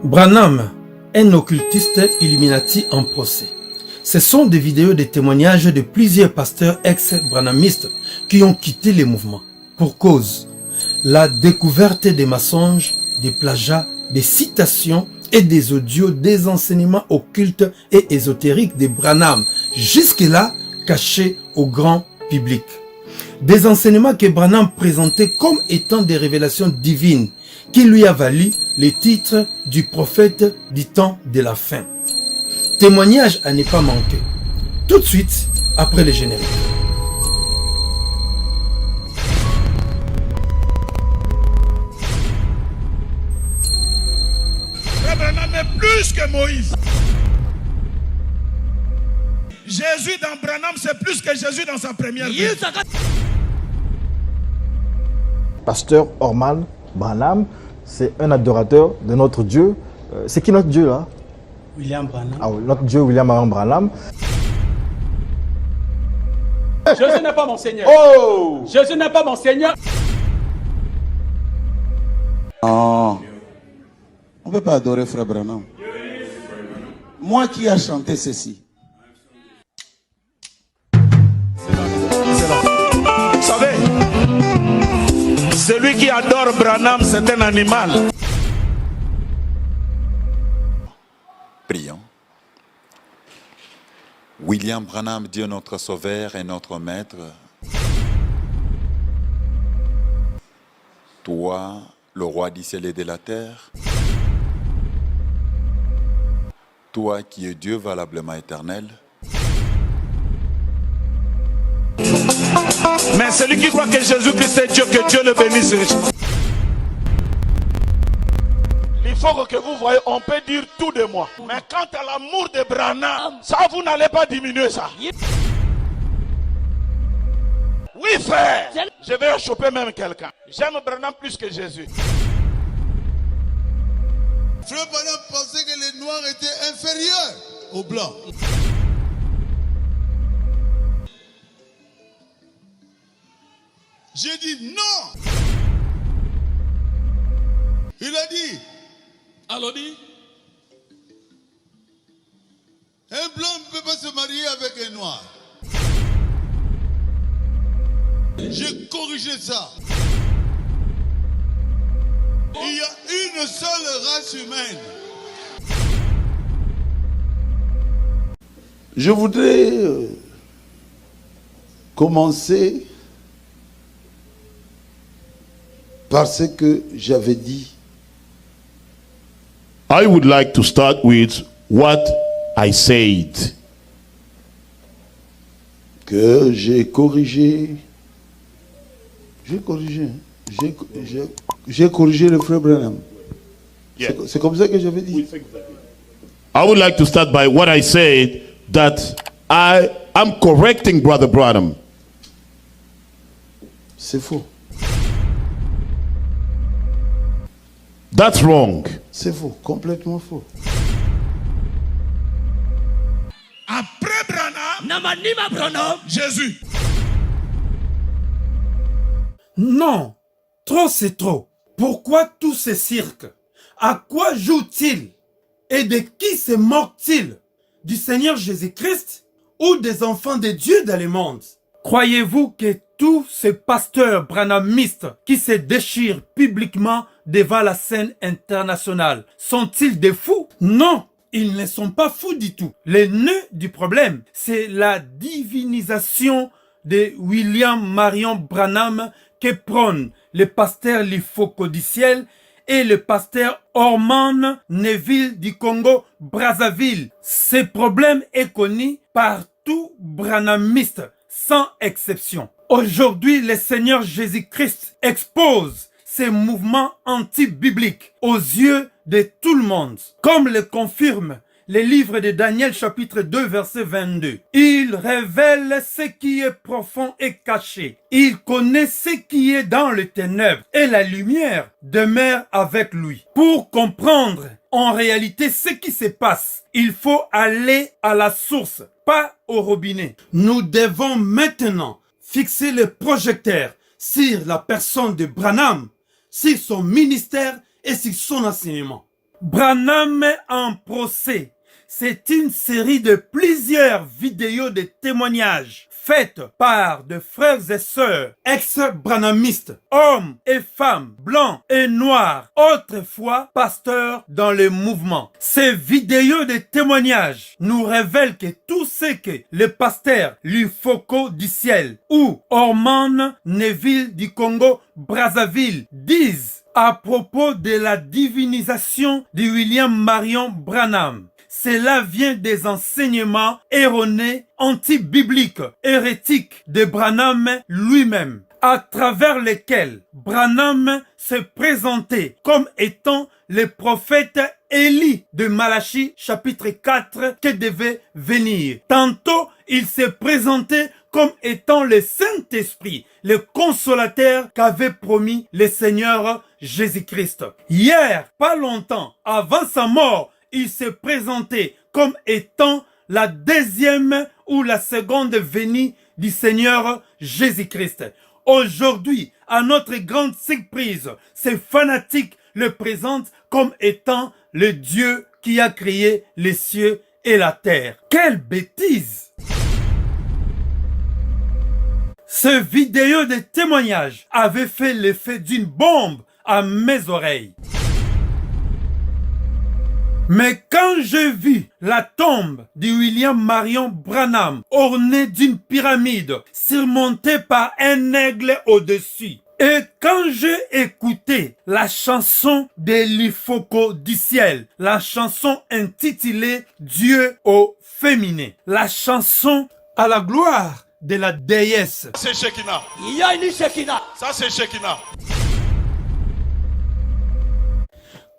Branham, un occultiste Illuminati en procès. Ce sont des vidéos de témoignages de plusieurs pasteurs ex-branhamistes qui ont quitté les mouvements. Pour cause, la découverte des mensonges, des plagiats, des citations et des audios des enseignements occultes et ésotériques de Branham, jusque-là cachés au grand public. Des enseignements que Branham présentait comme étant des révélations divines, qui lui a valu les titres du prophète du temps de la fin. Témoignage à ne pas manquer. Tout de suite après le générique. Branham est plus que Moïse. Jésus dans Branham, c'est plus que Jésus dans sa première vie. Pasteur Orman Branham, c'est un adorateur de notre Dieu. C'est qui notre Dieu là? William Branham. Ah oui, notre Dieu William Branham. Jésus n'est pas mon Seigneur. Oh! Jésus n'est pas mon Seigneur. Non, on ne peut pas adorer Frère Branham. Moi qui a chanté ceci. Vous savez, celui qui adore Branham, c'est un animal. Prions. William Branham, Dieu notre Sauveur et notre Maître, toi, le roi du ciel et de la terre, toi qui es Dieu valablement éternel, Mais celui qui croit que Jésus-Christ est Dieu, que Dieu le bénisse richement. Il faut que vous voyez, on peut dire tout de moi. Mais quant à l'amour de Branham, ça vous n'allez pas diminuer ça. Oui frère, je vais choper même quelqu'un. J'aime Branham plus que Jésus. Frère Branham pensait que les noirs étaient inférieurs aux blancs. J'ai dit non. Il a dit, Alors dit, un blanc ne peut pas se marier avec un noir. J'ai corrigé ça. Il y a une seule race humaine. Je voudrais commencer par ce que j'avais dit. I would like to start with what I said. Que j'ai corrigé. J'ai corrigé le frère Branham. Yeah. C'est comme ça que j'avais dit. I would like to start by what I said, that I am correcting Brother Branham. C'est faux. That's wrong. C'est faux. Complètement faux. après Branham, Jésus. Non, trop c'est trop. Pourquoi tout ce cirque? À quoi joue-t-il? Et de qui se moque-t-il? Du Seigneur Jésus-Christ ou des enfants de Dieu dans le monde? Croyez-vous que tous ces pasteurs branhamistes qui se déchirent publiquement devant la scène internationale sont-ils des fous? Non, ils ne sont pas fous du tout. Le nœud du problème, c'est la divinisation de William Marion Branham que prônent le pasteur Lifoko-Diciel et le pasteur Orman Neville du Congo-Brazzaville. Ce problème est connu par tout branhamiste, sans exception. Aujourd'hui, le Seigneur Jésus-Christ expose ces mouvements anti-bibliques aux yeux de tout le monde, comme le confirme le livre de Daniel chapitre 2 verset 22. Il révèle ce qui est profond et caché. Il connaît ce qui est dans les ténèbres et la lumière demeure avec lui. Pour comprendre en réalité ce qui se passe, il faut aller à la source, pas au robinet. Nous devons maintenant fixer le projecteur sur la personne de Branham, sur son ministère et sur son enseignement. Branham en procès. C'est une série de plusieurs vidéos de témoignages faites par de frères et sœurs ex-branhamistes, hommes et femmes, blancs et noirs, autrefois pasteurs dans le mouvement. Ces vidéos de témoignages nous révèlent que tout ce que le pasteur Lufoko du ciel ou Orman Neville du Congo Brazzaville disent à propos de la divinisation de William Marion Branham. Cela vient des enseignements erronés, anti-bibliques, hérétiques de Branham lui-même, à travers lesquels Branham se présentait comme étant le prophète Élie de Malachie chapitre 4 qui devait venir. Tantôt, il se présentait comme étant le Saint-Esprit, le consolateur qu'avait promis le Seigneur Jésus-Christ. Hier, pas longtemps, avant sa mort, il se présentait comme étant la deuxième ou la seconde venue du Seigneur Jésus-Christ. Aujourd'hui, à notre grande surprise, ces fanatiques le présentent comme étant le Dieu qui a créé les cieux et la terre. Quelle bêtise! Ce vidéo de témoignage avait fait l'effet d'une bombe à mes oreilles. Mais quand j'ai vu la tombe de William Marion Branham ornée d'une pyramide surmontée par un aigle au-dessus, et quand j'ai écouté la chanson de Lufoko du ciel, la chanson intitulée Dieu au féminin, la chanson à la gloire de la déesse. C'est Shekinah. Il y a une Shekinah. Ça, c'est Shekinah.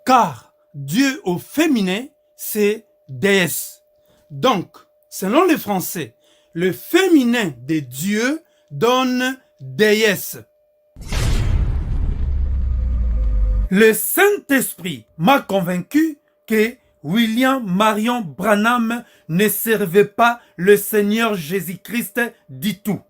Car Dieu au féminin, c'est déesse. Donc, selon les Français, le féminin de Dieu donne déesse. Le Saint-Esprit m'a convaincu que William Marion Branham ne servait pas le Seigneur Jésus-Christ du tout.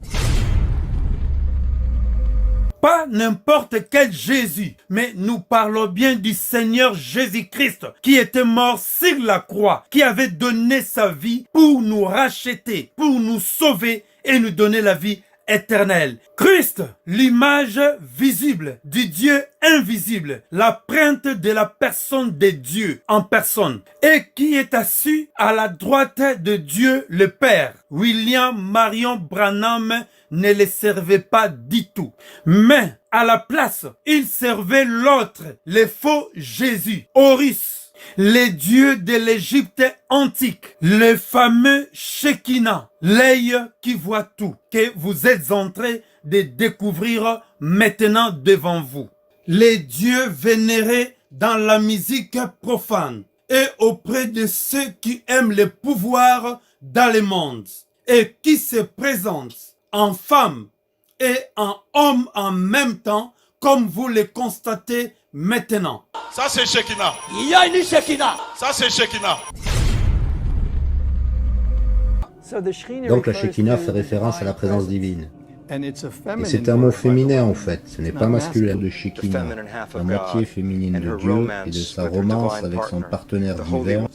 Pas n'importe quel Jésus, mais nous parlons bien du Seigneur Jésus-Christ qui était mort sur la croix, qui avait donné sa vie pour nous racheter, pour nous sauver et nous donner la vie éternelle. Christ, l'image visible du Dieu invisible, la pointe de la personne de Dieu en personne, et qui est assis à la droite de Dieu le Père. William Marion Branham ne le servait pas du tout. Mais à la place, il servait l'autre, le faux Jésus, Horus, le dieu de l'Égypte antique, le fameux Shekinah, l'œil qui voit tout, que vous êtes en train de découvrir maintenant devant vous. Les dieux vénérés dans la musique profane et auprès de ceux qui aiment le pouvoir dans le monde et qui se présentent en femme et en homme en même temps, comme vous le constatez maintenant. Ça, c'est Shekinah. Il y a une Shekinah. Ça, c'est Shekinah. Donc la Shekinah fait référence à la présence divine. Et c'est un mot féminin en fait, ce n'est pas masculin de Shekinah, la moitié féminine de Dieu et de sa romance avec son partenaire divin.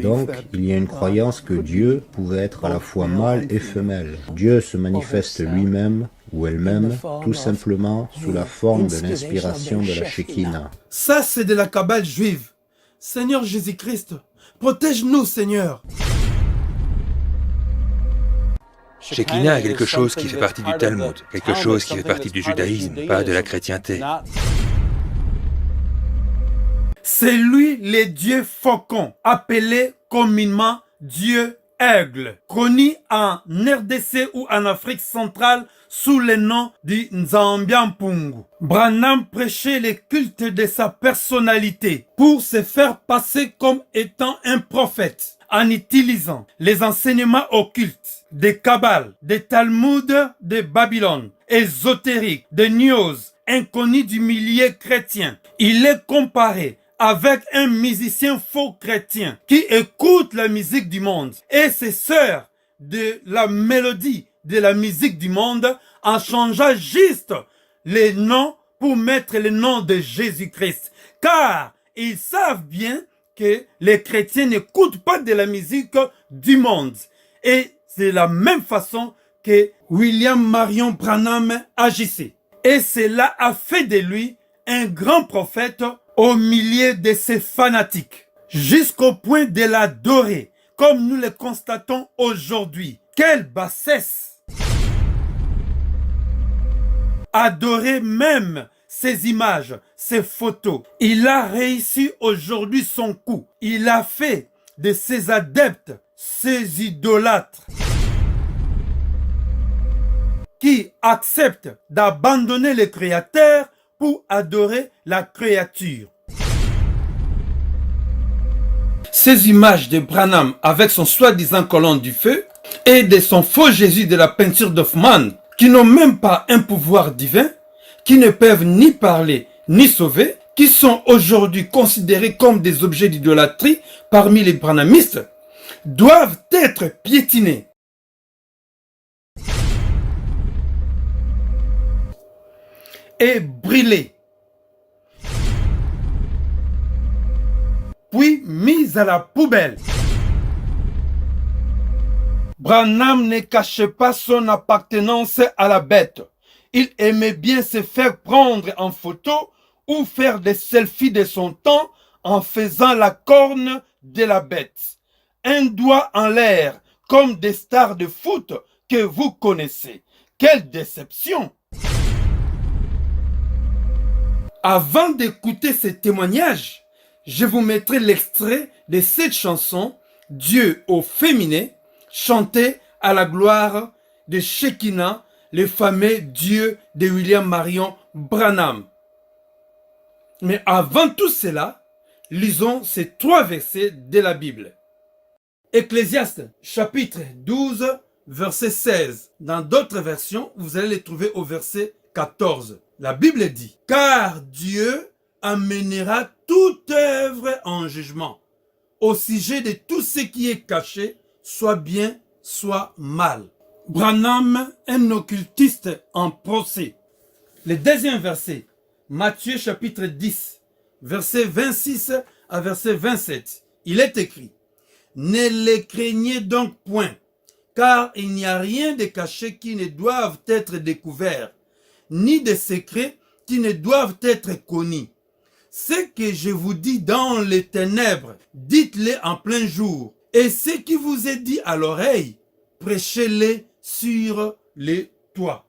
Donc il y a une croyance que Dieu pouvait être à la fois mâle et femelle. Dieu se manifeste lui-même ou elle-même, tout simplement sous la forme de l'inspiration de la Shekinah. Ça c'est de la Kabbale juive. Seigneur Jésus-Christ, protège-nous Seigneur. Shekinah est quelque chose qui fait partie du Talmud, quelque chose qui fait partie du judaïsme, pas de la chrétienté. C'est lui le dieu faucon, appelé communément Dieu aigle, connu en RDC ou en Afrique centrale sous le nom du Nzambiampungu. Branham prêchait le culte de sa personnalité pour se faire passer comme étant un prophète en utilisant les enseignements occultes des Kabbales, des Talmuds de Babylone, ésotériques, des news, inconnus du milieu chrétien. Il est comparé avec un musicien faux chrétien qui écoute la musique du monde et se sert de la mélodie de la musique du monde en changeant juste les noms pour mettre le nom de Jésus-Christ. Car ils savent bien que les chrétiens n'écoutent pas de la musique du monde. Et c'est la même façon que William Marion Branham agissait. Et cela a fait de lui un grand prophète au milieu de ses fanatiques, jusqu'au point de l'adorer, comme nous le constatons aujourd'hui. Quelle bassesse! Adorer même ces images, ces photos. Il a réussi aujourd'hui son coup. Il a fait de ses adeptes, ses idolâtres, qui acceptent d'abandonner le Créateur pour adorer la créature. Ces images de Branham avec son soi-disant colonne du feu et de son faux Jésus de la peinture d'Hoffmann, qui n'ont même pas un pouvoir divin, qui ne peuvent ni parler ni sauver, qui sont aujourd'hui considérés comme des objets d'idolâtrie parmi les branhamistes, doivent être piétinés. Et brûlés, puis mis à la poubelle. Branham ne cachait pas son appartenance à la bête. Il aimait bien se faire prendre en photo ou faire des selfies de son temps en faisant la corne de la bête. Un doigt en l'air, comme des stars de foot que vous connaissez. Quelle déception! Avant d'écouter ces témoignages, je vous mettrai l'extrait de cette chanson « Dieu au féminin » chantée à la gloire de Shekinah, le fameux Dieu de William Marion Branham. Mais avant tout cela, lisons ces 3 versets de la Bible. Ecclésiaste chapitre 12, verset 16. Dans d'autres versions, vous allez les trouver au verset 14. La Bible dit, « Car Dieu amènera toute œuvre en jugement, au sujet de tout ce qui est caché, soit bien, soit mal. » Branham, un occultiste en procès. Le deuxième verset, Matthieu chapitre 10, verset 26 à verset 27. Il est écrit, « Ne les craignez donc point, car il n'y a rien de caché qui ne doive être découvert, ni de secrets qui ne doivent être connus. Ce que je vous dis dans les ténèbres, dites-le en plein jour, et ce qui vous est dit à l'oreille, prêchez-le sur les toits. »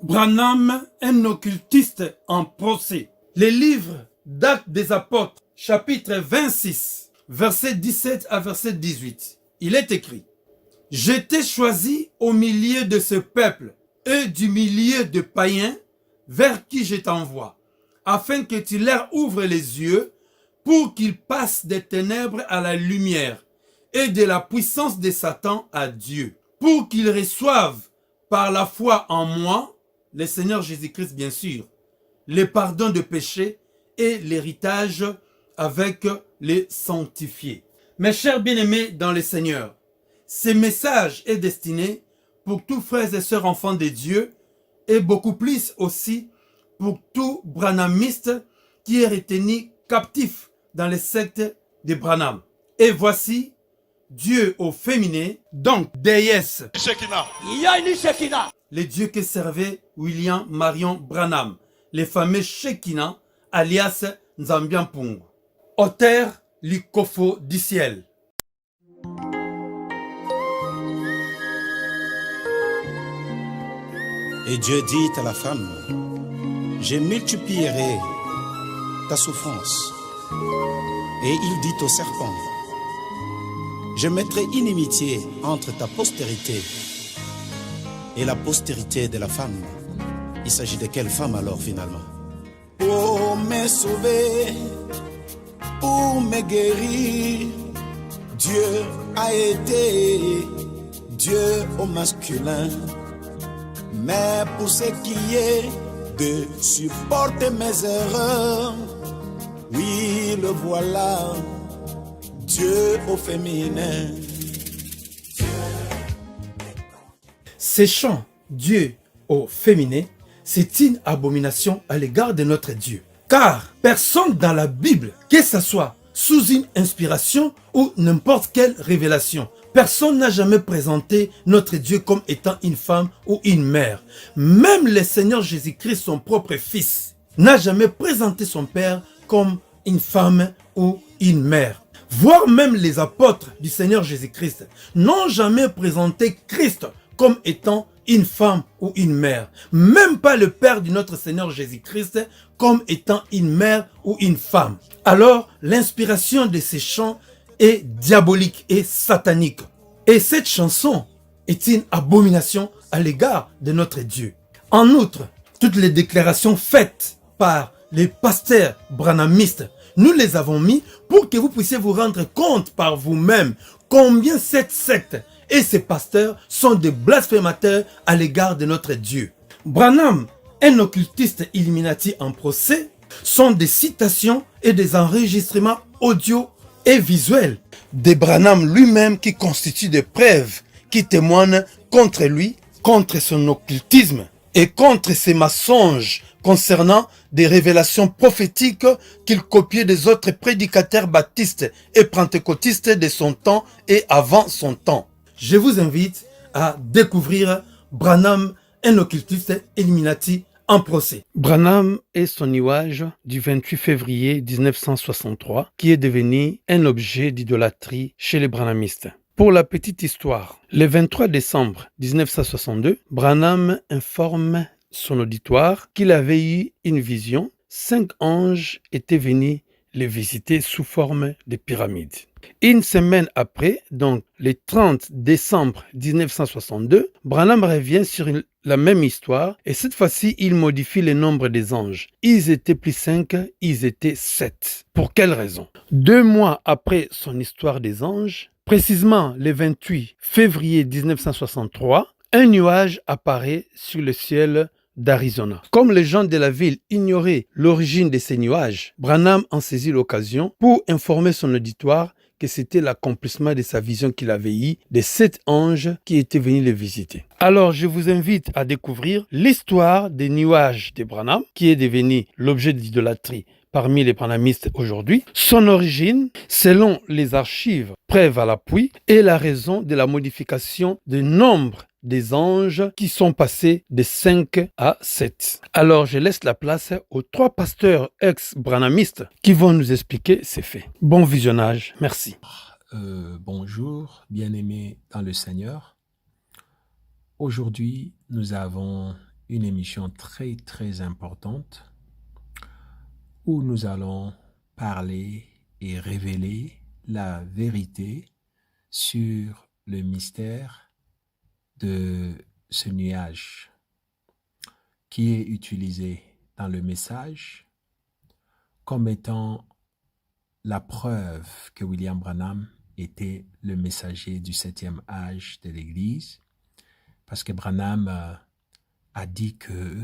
Branham, un occultiste en procès. Les livres d'Actes des Apôtres, chapitre 26, verset 17 à verset 18. Il est écrit, « J'étais choisi au milieu de ce peuple et du milieu de païens vers qui je t'envoie, afin que tu leur ouvres les yeux pour qu'ils passent des ténèbres à la lumière et de la puissance de Satan à Dieu, pour qu'ils reçoivent par la foi en moi, le Seigneur Jésus-Christ bien sûr, le pardon de péchés et l'héritage avec les sanctifiés. » Mes chers bien-aimés dans le Seigneur, ce message est destiné pour tous frères et sœurs enfants de Dieu et beaucoup plus aussi pour tout branhamiste qui est retenu captif dans les sectes de Branham. Et voici Dieu au féminin, donc déesse. Shekinah. Il y a une Shekinah. Le Dieu que servait William Marion Branham, le fameux Shekinah, alias Nzambiampung, auteur Likofo du ciel. Et Dieu dit à la femme, je multiplierai ta souffrance. Et il dit au serpent, je mettrai inimitié entre ta postérité et la postérité de la femme. Il s'agit de quelle femme alors finalement? Pour me sauver, pour me guérir, Dieu a été Dieu au masculin. Mais pour ce qui est de supporter mes erreurs, oui, le voilà, Dieu au féminin. Ces chants Dieu au féminin, c'est une abomination à l'égard de notre Dieu. Car personne dans la Bible, que ce soit sous une inspiration ou n'importe quelle révélation, personne n'a jamais présenté notre Dieu comme étant une femme ou une mère. Même le Seigneur Jésus-Christ, son propre Fils, n'a jamais présenté son Père comme une femme ou une mère. Voire même les apôtres du Seigneur Jésus-Christ n'ont jamais présenté Christ comme étant une femme ou une mère. Même pas le Père de notre Seigneur Jésus-Christ comme étant une mère ou une femme. Alors, l'inspiration de ces chants est diabolique et satanique. Et cette chanson est une abomination à l'égard de notre Dieu. En outre, toutes les déclarations faites par les pasteurs branhamistes, nous les avons mis pour que vous puissiez vous rendre compte par vous-même combien cette secte et ces pasteurs sont des blasphémateurs à l'égard de notre Dieu. Branham, un occultiste Illuminati en procès, sont des citations et des enregistrements audio et visuels de Branham lui-même qui constituent des preuves qui témoignent contre lui, contre son occultisme et contre ses mensonges concernant des révélations prophétiques qu'il copiait des autres prédicateurs baptistes et pentecôtistes de son temps et avant son temps. Je vous invite à découvrir Branham, un occultiste Illuminati en procès. Branham est son nuage du 28 février 1963 qui est devenu un objet d'idolâtrie chez les branhamistes. Pour la petite histoire, le 23 décembre 1962, Branham informe son auditoire qu'il avait eu une vision. 5 anges étaient venus les visiter sous forme de pyramides. Une semaine après, donc le 30 décembre 1962, Branham revient sur la même histoire et cette fois-ci, il modifie le nombre des anges. Ils étaient plus 5, ils étaient 7. Pour quelle raison? 2 mois après son histoire des anges, précisément le 28 février 1963, un nuage apparaît sur le ciel d'Arizona. Comme les gens de la ville ignoraient l'origine de ces nuages, Branham en saisit l'occasion pour informer son auditoire que c'était l'accomplissement de sa vision qu'il avait eue des 7 anges qui étaient venus le visiter. Alors, je vous invite à découvrir l'histoire des nuages de Branham, qui est devenu l'objet d'idolâtrie parmi les branhamistes aujourd'hui, son origine, selon les archives, preuve à l'appui, et la raison de la modification du nombre des anges qui sont passés de 5 à 7. Alors, je laisse la place aux 3 pasteurs ex-branhamistes qui vont nous expliquer ces faits. Bon visionnage, merci. Bonjour, bien-aimés dans le Seigneur. Aujourd'hui, nous avons une émission très, très importante où nous allons parler et révéler la vérité sur le mystère de ce nuage qui est utilisé dans le message comme étant la preuve que William Branham était le messager du 7e âge de l'Église, parce que Branham a dit que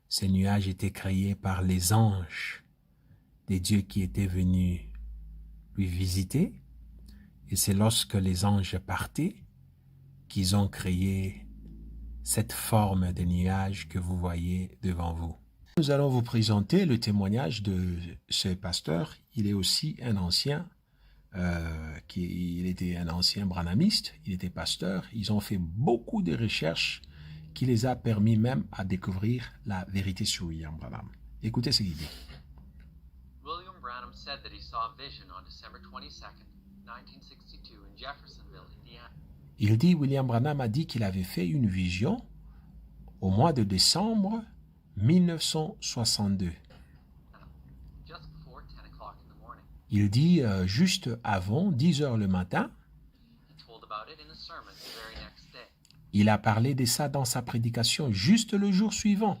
ces nuages étaient créés par les anges des dieux qui étaient venus lui visiter, et c'est lorsque les anges partaient qu'ils ont créé cette forme de nuage que vous voyez devant vous. Nous allons vous présenter le témoignage de ce pasteur. Il est aussi un ancien, il était un ancien branhamiste, il était pasteur. Ils ont fait beaucoup de recherches qui les a permis même à découvrir la vérité sur William Branham. Écoutez ce qu'il dit. William Branham said that he saw a vision on December 22nd, 1962 in Jeffersonville, Indiana. Il dit, William Branham a dit qu'il avait fait une vision au mois de décembre 1962. Il dit juste avant 10 heures le matin, il a parlé de ça dans sa prédication juste le jour suivant.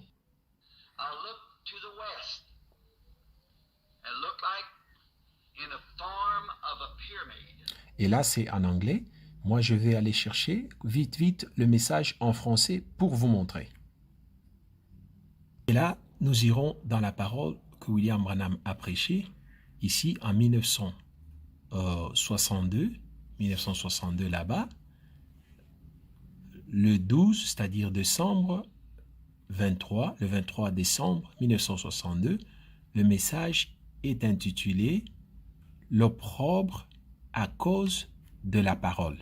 Et là, c'est en anglais. Moi, je vais aller chercher vite le message en français pour vous montrer. Et là, nous irons dans la parole que William Branham a prêchée ici en 1962 là-bas, le 12, c'est-à-dire décembre 23, le 23 décembre 1962, Le message est intitulé « L'opprobre à cause de la parole ».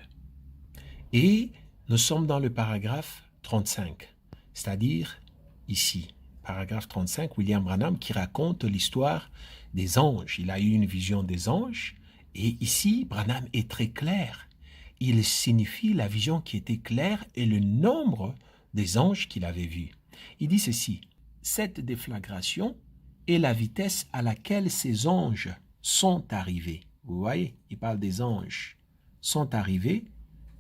Et nous sommes dans le paragraphe 35, c'est-à-dire ici, paragraphe 35, William Branham qui raconte l'histoire des anges. Il a eu une vision des anges et ici, Branham est très clair. Il signifie la vision qui était claire et le nombre des anges qu'il avait vus. Il dit ceci, cette déflagration est la vitesse à laquelle ces anges sont arrivés. Vous voyez, il parle des anges, sont arrivés.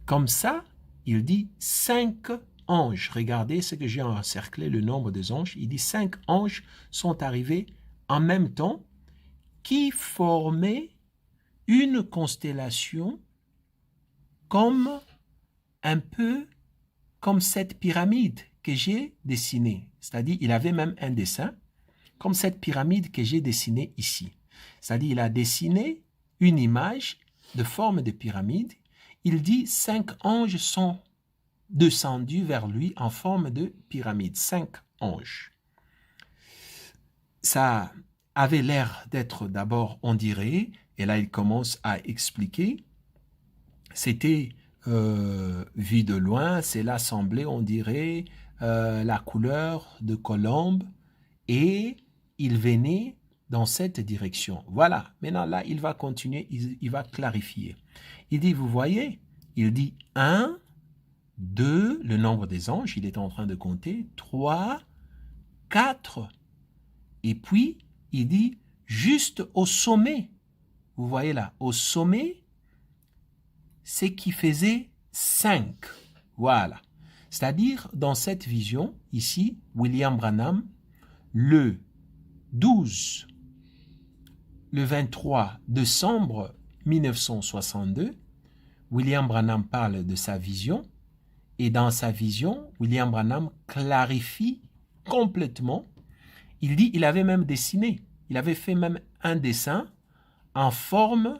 Comme ça, il dit 5 anges. Regardez ce que j'ai encerclé, le nombre des anges. Il dit 5 anges sont arrivés en même temps qui formaient une constellation comme un peu comme cette pyramide que j'ai dessinée. C'est-à-dire, il avait même un dessin comme cette pyramide que j'ai dessinée ici. C'est-à-dire, il a dessiné une image de forme de pyramide. Il dit 5 anges sont descendus vers lui en forme de pyramide. 5 anges. Ça avait l'air d'être d'abord, on dirait, et là il commence à expliquer, c'était vu de loin, cela semblait, on dirait, la couleur de colombe, et il venait dans cette direction. Voilà, maintenant là, il va continuer, il va clarifier. Il dit, vous voyez, il dit 1, 2, le nombre des anges, il est en train de compter, 3, 4, et puis il dit, juste au sommet, vous voyez là, au sommet, c'est qui faisait 5. Voilà. C'est-à-dire, dans cette vision, ici, William Branham, le 12, le 23 décembre 1962, William Branham parle de sa vision, et dans sa vision, William Branham clarifie complètement. Il dit, il avait même dessiné, il avait fait même un dessin en forme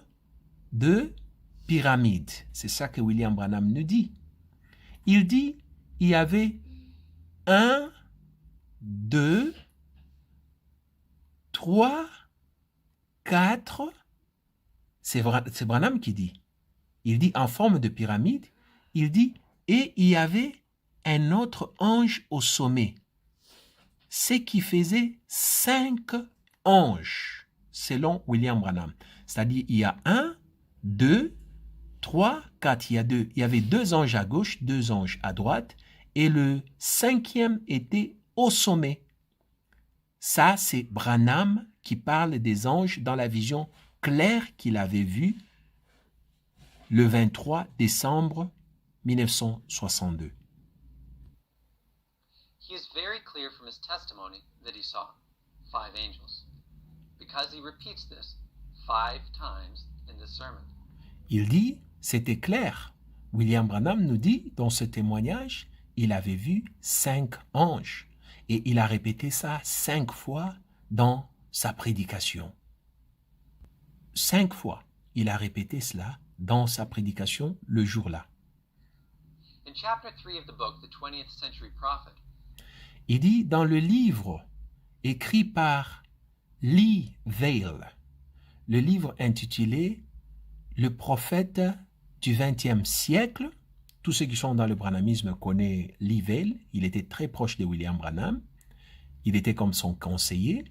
de pyramide. C'est ça que William Branham nous dit. Il dit, il y avait 1, 2, 3, 4, c'est Branham qui dit. Il dit en forme de pyramide, il dit, et il y avait un autre ange au sommet. Ce qui faisait 5 anges, selon William Branham. C'est-à-dire, il y a 1, 2, 3, 4, il y avait 2 anges à gauche, 2 anges à droite, et le 5e était au sommet. Ça, c'est Branham qui parle des anges dans la vision claire qu'il avait vue le 23 décembre 1962. He is very clear from his testimony that he saw 5 angels, because he repeats this 5 times in this sermon. Il dit, c'était clair. William Branham nous dit, dans ce témoignage, il avait vu 5 anges. Et il a répété ça 5 fois dans sa prédication. 5 fois, il a répété cela dans sa prédication le jour-là. In chapter 3 of the book, The 20th Century Prophet, il dit dans le livre écrit par Lee Vail, le livre intitulé « Le prophète du XXe siècle », tous ceux qui sont dans le branhamisme connaissent Lee Vail, il était très proche de William Branham, il était comme son conseiller.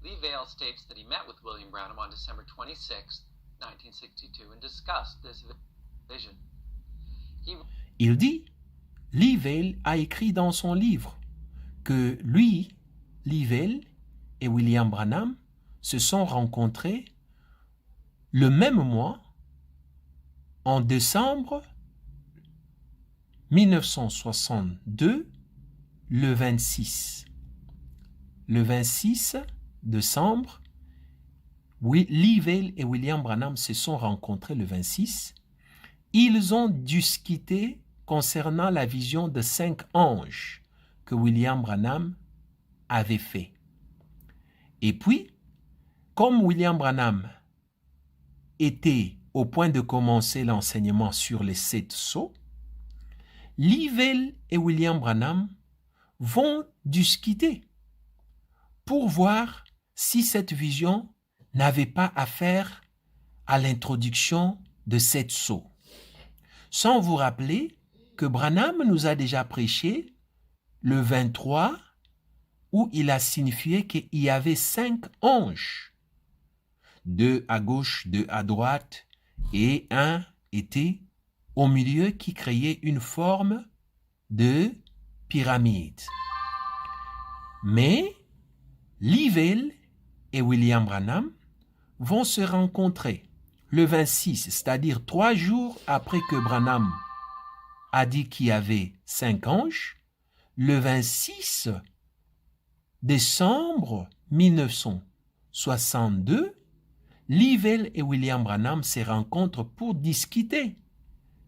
Lee Vail states that he met with William Branham on December 26, 1962 and discussed this vision. Il dit, Lee Vail a écrit dans son livre que lui, Lee Vail et William Branham se sont rencontrés le même mois, en décembre 1962, le 26. Le 26 décembre, Lee Vail et William Branham se sont rencontrés le 26. Ils ont discuté concernant la vision de 5 anges que William Branham avait fait. Et puis, comme William Branham était au point de commencer l'enseignement sur les 7 sceaux, Lee Vail et William Branham vont discuter pour voir si cette vision n'avait pas affaire à l'introduction de 7 sceaux. Sans vous rappeler que Branham nous a déjà prêché le 23 où il a signifié qu'il y avait 5 anges. 2 à gauche, 2 à droite et un était au milieu qui créait une forme de pyramide. Mais Livell et William Branham vont se rencontrer le 26, c'est-à-dire 3 jours après que Branham a dit qu'il y avait 5 anges, le 26 décembre 1962, Livell et William Branham se rencontrent pour discuter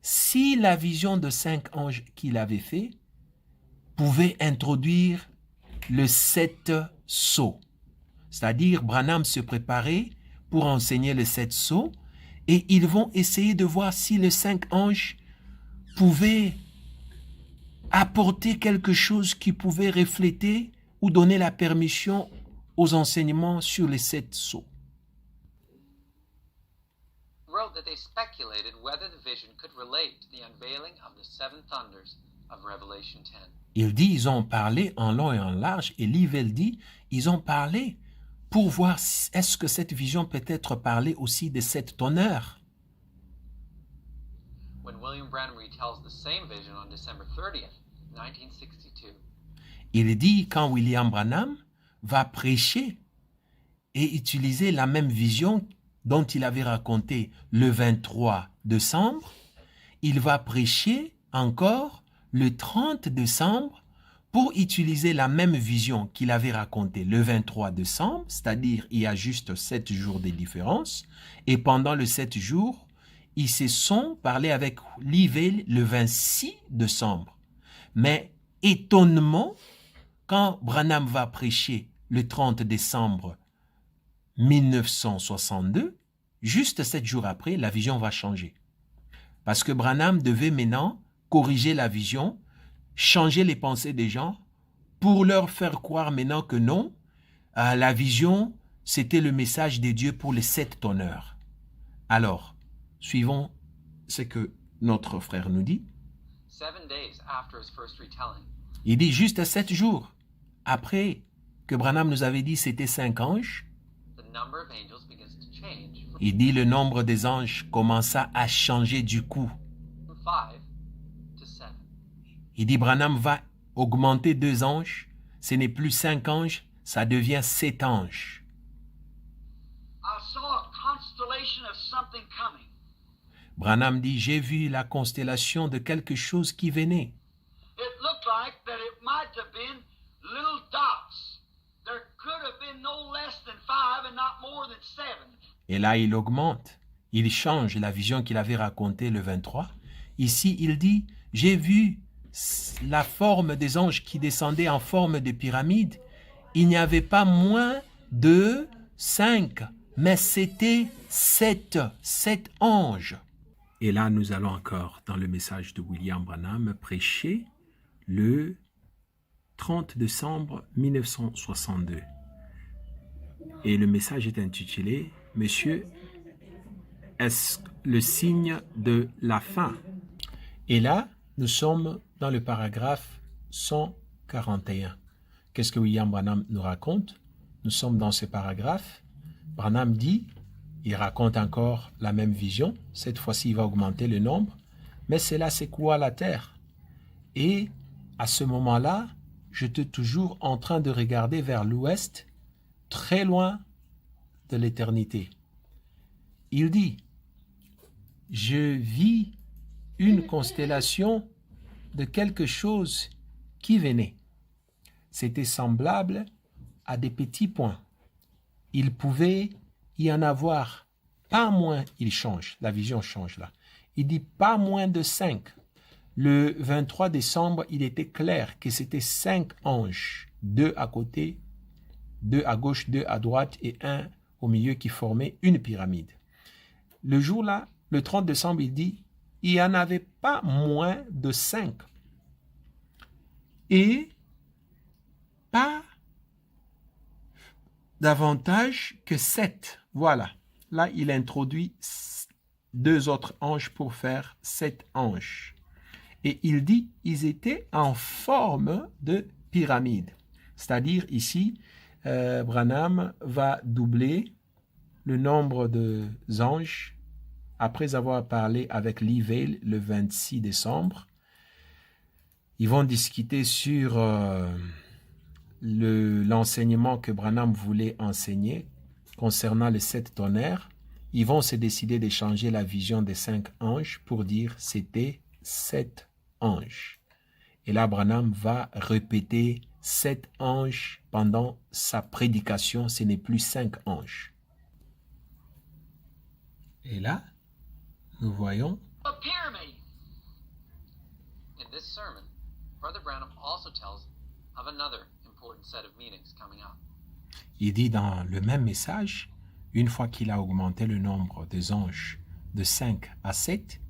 si la vision de 5 anges qu'il avait fait pouvait introduire le 7 sceaux. C'est-à-dire, Branham se préparait pour enseigner le 7 sceaux et ils vont essayer de voir si les 5 anges pouvaient apporter quelque chose qui pouvait refléter ou donner la permission aux enseignements sur les 7 sceaux. Wrote that they speculated whether the vision could relate to the unveiling of the 7 thunders of Revelation 10. Il dit, ils ont parlé en long et en large, et Livell dit, ils ont parlé pour voir est-ce que cette vision peut être parlée aussi des 7 tonnerres. When William Branham retells the same vision on December 30th, 1962. Il dit, quand William Branham va prêcher et utiliser la même vision dont il avait raconté le 23 décembre, il va prêcher encore le 30 décembre pour utiliser la même vision qu'il avait racontée le 23 décembre, c'est-à-dire il y a juste 7 jours de différence, et pendant les 7 jours, ils se sont parlé avec Livell le 26 décembre. Mais étonnement, quand Branham va prêcher le 30 décembre 1962, juste 7 jours après, la vision va changer. Parce que Branham devait maintenant corriger la vision, changer les pensées des gens pour leur faire croire maintenant que non, la vision, c'était le message de Dieu pour les 7 tonnerres. Alors, suivons ce que notre frère nous dit. 7 days after his first retelling. Il dit juste 7 jours après que Branham nous avait dit c'était 5 anges. The number of angels begins to change Il dit le nombre des anges commença à changer du coup. from 5 to 7. Il dit Branham va augmenter 2 anges. Ce n'est plus 5 anges, ça devient 7 anges. I saw a constellation of something coming. Branham dit j'ai vu la constellation de quelque chose qui venait. It looked like that it might have been little dots. There could have been no less than 5 and not more than 7. Et là, il augmente. Il change la vision qu'il avait racontée le 23. Ici, il dit, j'ai vu la forme des anges qui descendaient en forme de pyramide. Il n'y avait pas moins de 5, mais c'était 7 anges. Et là, nous allons encore, dans le message de William Branham, prêcher le 30 décembre 1962. Et le message est intitulé « Monsieur, est-ce le signe de la fin ?» Et là, nous sommes dans le paragraphe 141. Qu'est-ce que William Branham nous raconte? Nous sommes dans ce paragraphe. Branham dit, il raconte encore la même vision. Cette fois-ci, il va augmenter le nombre. Mais cela secoua la terre. Et à ce moment-là, j'étais toujours en train de regarder vers l'ouest, très loin de l'éternité. Il dit, je vis une constellation de quelque chose qui venait. C'était semblable à des petits points. Il pouvait y en avoir pas moins, il change, la vision change là. Il dit pas moins de 5. Le 23 décembre, il était clair que c'était 5 anges, 2 à côté, 2 à gauche, 2 à droite et 1 au milieu qui formaient une pyramide. Le jour là, le 30 décembre, il dit, il n'y en avait pas moins de 5. Et pas davantage que 7. Voilà. Là, il introduit 2 autres anges pour faire 7 anges. Et il dit, ils étaient en forme de pyramide. C'est-à-dire ici, Branham va doubler le nombre de anges après avoir parlé avec Lee Vail le 26 décembre. Ils vont discuter sur l'enseignement que Branham voulait enseigner concernant les 7 tonnerres. Ils vont se décider d'échanger la vision des 5 anges pour dire c'était 7 anges. Et là, Branham va répéter 7 anges pendant sa prédication. Ce n'est plus 5 anges. Et là, nous voyons A pyramid. In this sermon, Brother Branham also tells of another important set of meetings coming up. il dit dans le même message, une fois qu'il a augmenté le nombre des anges de 5 à 7,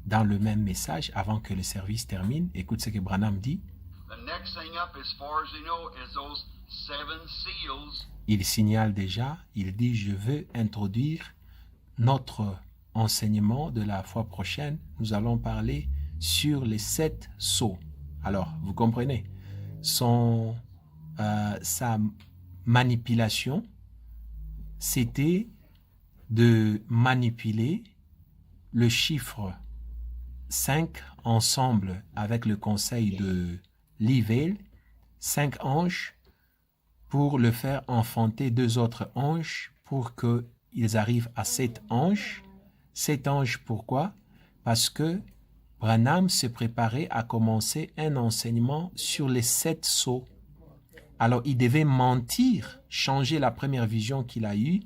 dans le même message, avant que le service termine, écoute ce que Branham dit. The next thing up, as far as they know, is those 7 seals. Il signale déjà, il dit, je veux introduire notre enseignement de la fois prochaine. Nous allons parler sur les 7 sceaux. Alors, vous comprenez, sa manipulation, c'était de manipuler le chiffre 5 ensemble avec le conseil de Lee Vail, 5 anges, pour le faire enfanter 2 autres anges pour qu'ils arrivent à 7 anges. 7 anges, pourquoi? Parce que Branham se préparait à commencer un enseignement sur les 7 sceaux. Alors, il devait mentir, changer la première vision qu'il a eue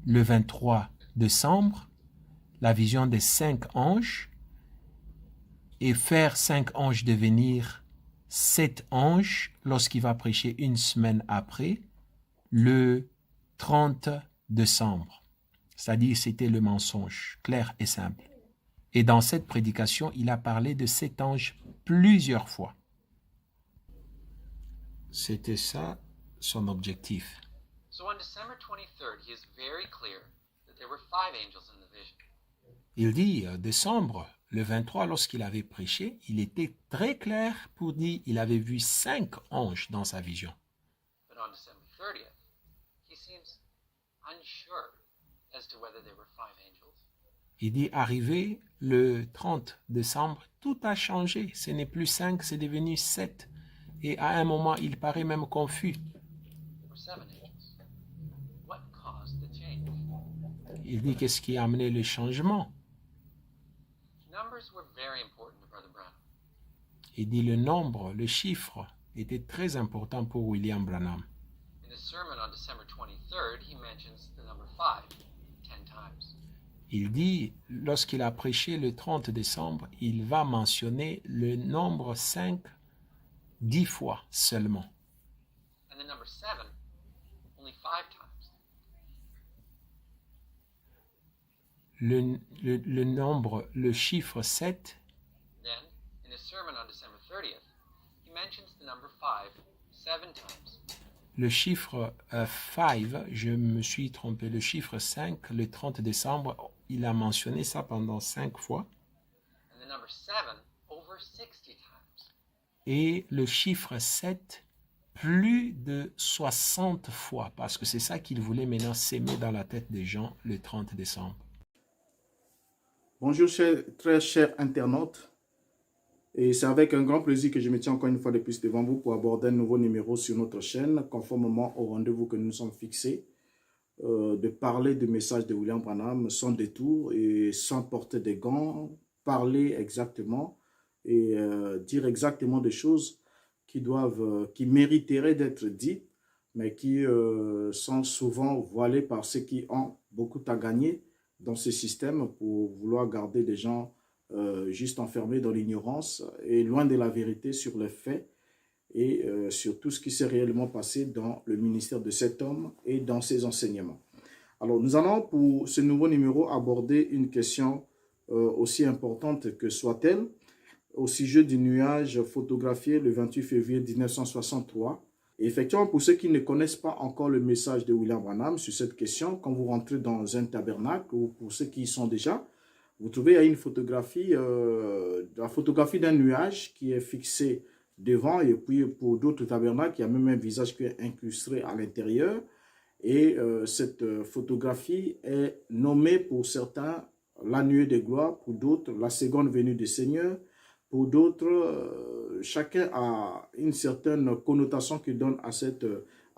le 23 décembre, la vision des 5 anges, et faire 5 anges devenir 7 anges lorsqu'il va prêcher une semaine après, le 30 décembre. C'est-à-dire, c'était le mensonge, clair et simple. Et dans cette prédication, il a parlé de 7 anges plusieurs fois. C'était ça son objectif. So on December 23rd, he is very clear that there were 5 angels in the vision. Il dit, décembre, le 23, lorsqu'il avait prêché, il était très clair pour dire qu'il avait vu 5 anges dans sa vision. But on December 30th, he seems unsure as to whether there were 5 angels. Il dit, arrivé le 30 décembre, tout a changé. Ce n'est plus 5, c'est devenu 7. Et à un moment, il paraît même confus. There were 7 angels. What caused the change? Il dit, qu'est-ce qui a amené le changement? Numbers were very important to Brother Branham. Il dit, le nombre, le chiffre, était très important pour William Branham. In his sermon on December 23rd, he mentions the number 5 10 times. Il dit, lorsqu'il a prêché le 30 décembre, il va mentionner le nombre 5 10 fois seulement. And the number 7 only 5 times. Le nombre, le chiffre 7, Then, in his sermon on December 30th, he mentions the number 5 7 times. le chiffre 5, je me suis trompé, le chiffre 5, le 30 décembre, il a mentionné ça pendant 5 fois. And the number 7 over 60 times. Et le chiffre 7, plus de 60 fois, parce que c'est ça qu'il voulait maintenant s'aimer dans la tête des gens le 30 décembre. Bonjour très chers internautes, et c'est avec un grand plaisir que je me tiens encore une fois de plus devant vous pour aborder un nouveau numéro sur notre chaîne, conformément au rendez-vous que nous nous sommes fixés, de parler du message de William Branham sans détour et sans porter des gants, parler exactement et dire exactement des choses qui mériteraient d'être dites, mais qui sont souvent voilées par ceux qui ont beaucoup à gagner dans ce système pour vouloir garder des gens juste enfermés dans l'ignorance et loin de la vérité sur les faits et sur tout ce qui s'est réellement passé dans le ministère de cet homme et dans ses enseignements. Alors, nous allons pour ce nouveau numéro aborder une question aussi importante que soit-elle au sujet du nuage photographié le 28 février 1963 Et effectivement, pour ceux qui ne connaissent pas encore le message de William Branham sur cette question, quand vous rentrez dans un tabernacle, ou pour ceux qui y sont déjà, vous trouvez il y a une photographie, la photographie d'un nuage qui est fixé devant, et puis pour d'autres tabernacles, il y a même un visage qui est incrusté à l'intérieur. Et cette photographie est nommée pour certains la nuée de gloire, pour d'autres la seconde venue du Seigneur, pour d'autres, chacun a une certaine connotation qu'il donne à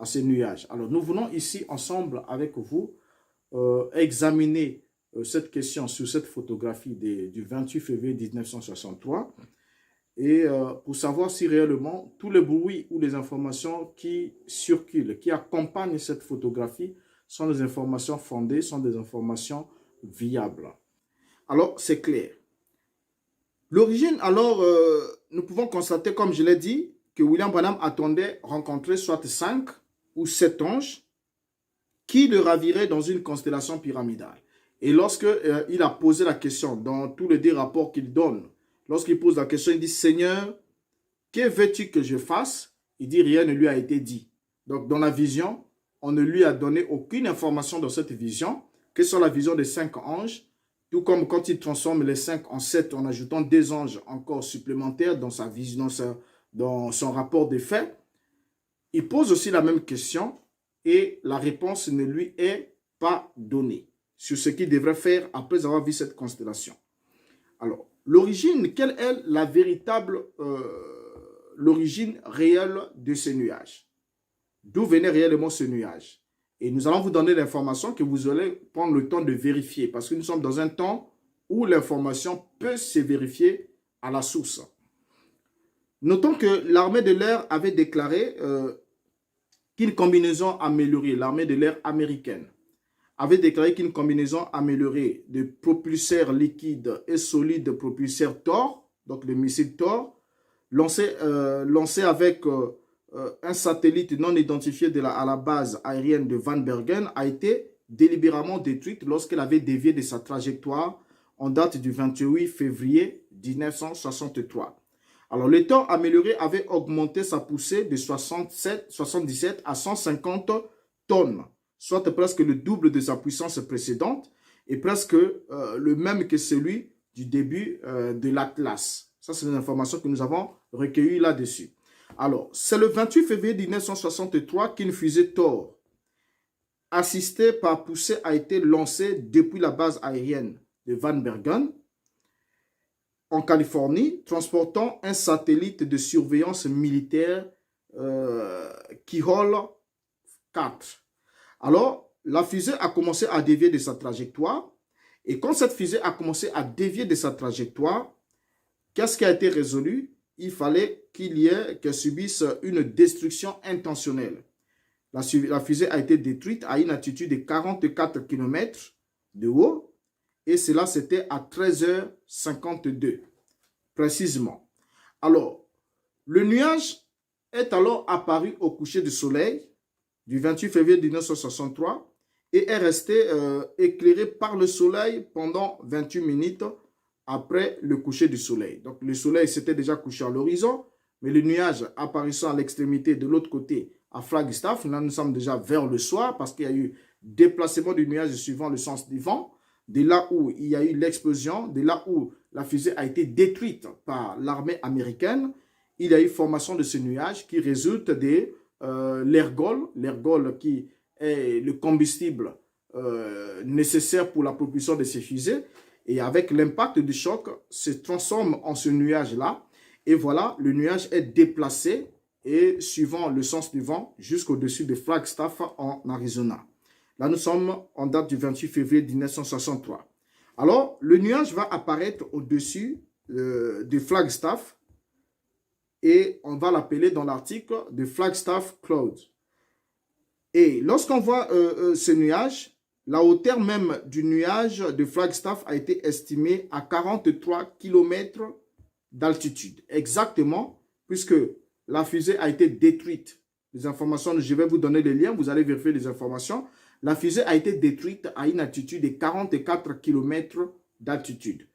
ces nuages. Alors nous venons ici ensemble avec vous examiner cette question sur cette photographie du 28 février 1963 et pour savoir si réellement tous les bruits ou les informations qui circulent, qui accompagnent cette photographie sont des informations fondées, sont des informations viables. Alors c'est clair. L'origine, alors, nous pouvons constater, comme je l'ai dit, que William Branham attendait rencontrer soit 5 ou 7 anges qui le raviraient dans une constellation pyramidale. Et lorsque il a posé la question, dans tous les 10 rapports qu'il donne, lorsqu'il pose la question, il dit « Seigneur, que veux-tu que je fasse ?» Il dit « Rien ne lui a été dit. » Donc, dans la vision, on ne lui a donné aucune information dans cette vision, que ce soit la vision des 5 anges, tout comme quand il transforme les 5 en 7 en ajoutant des anges encore supplémentaires dans sa vision, dans son rapport des faits. Il pose aussi la même question et la réponse ne lui est pas donnée sur ce qu'il devrait faire après avoir vu cette constellation. Alors, l'origine, quelle est la véritable, l'origine réelle de ces nuages? D'où venait réellement ce nuage? Et nous allons vous donner l'information que vous allez prendre le temps de vérifier parce que nous sommes dans un temps où l'information peut se vérifier à la source. Notons que l'armée de l'air avait déclaré qu'une combinaison améliorée, l'armée de l'air américaine, avait déclaré qu'une combinaison améliorée de propulseurs liquides et solides propulseurs Thor, donc le missile Thor, lancé avec un satellite non identifié à la base aérienne de Van Bergen a été délibérément détruite lorsqu'elle avait dévié de sa trajectoire en date du 28 février 1963. Alors, le Thor amélioré avait augmenté sa poussée de 77 à 150 tonnes, soit presque le double de sa puissance précédente et presque le même que celui du début de l'Atlas. Ça, c'est les informations que nous avons recueillies là-dessus. Alors, c'est le 28 février 1963 qu'une fusée Thor, assistée par poussée, a été lancée depuis la base aérienne de Van Bergen, en Californie, transportant un satellite de surveillance militaire Keyhole 4. Alors, la fusée a commencé à dévier de sa trajectoire, et quand cette fusée a commencé à dévier de sa trajectoire, qu'est-ce qui a été résolu? Il fallait qu'elle subisse une destruction intentionnelle. La fusée a été détruite à une altitude de 44 km de haut et cela c'était à 13h52 précisément. Alors, le nuage est alors apparu au coucher du soleil du 28 février 1963 et est resté éclairé par le soleil pendant 28 minutes après le coucher du soleil. Donc le soleil s'était déjà couché à l'horizon, mais le nuage apparaissant à l'extrémité de l'autre côté à Flagstaff, là nous sommes déjà vers le soir parce qu'il y a eu déplacement du nuage suivant le sens du vent, de là où il y a eu l'explosion, de là où la fusée a été détruite par l'armée américaine, il y a eu formation de ce nuage qui résulte de l'ergol qui est le combustible nécessaire pour la propulsion de ces fusées. Et avec l'impact du choc, se transforme en ce nuage-là. Et voilà, le nuage est déplacé et suivant le sens du vent jusqu'au-dessus de Flagstaff en Arizona. Là, nous sommes en date du 28 février 1963. Alors, le nuage va apparaître au-dessus de Flagstaff et on va l'appeler dans l'article de Flagstaff Cloud. Et lorsqu'on voit ce nuage, la hauteur même du nuage de Flagstaff a été estimée à 43 km d'altitude. Exactement, puisque la fusée a été détruite. Les informations, je vais vous donner les liens, vous allez vérifier les informations. La fusée a été détruite à une altitude de 44 km d'altitude.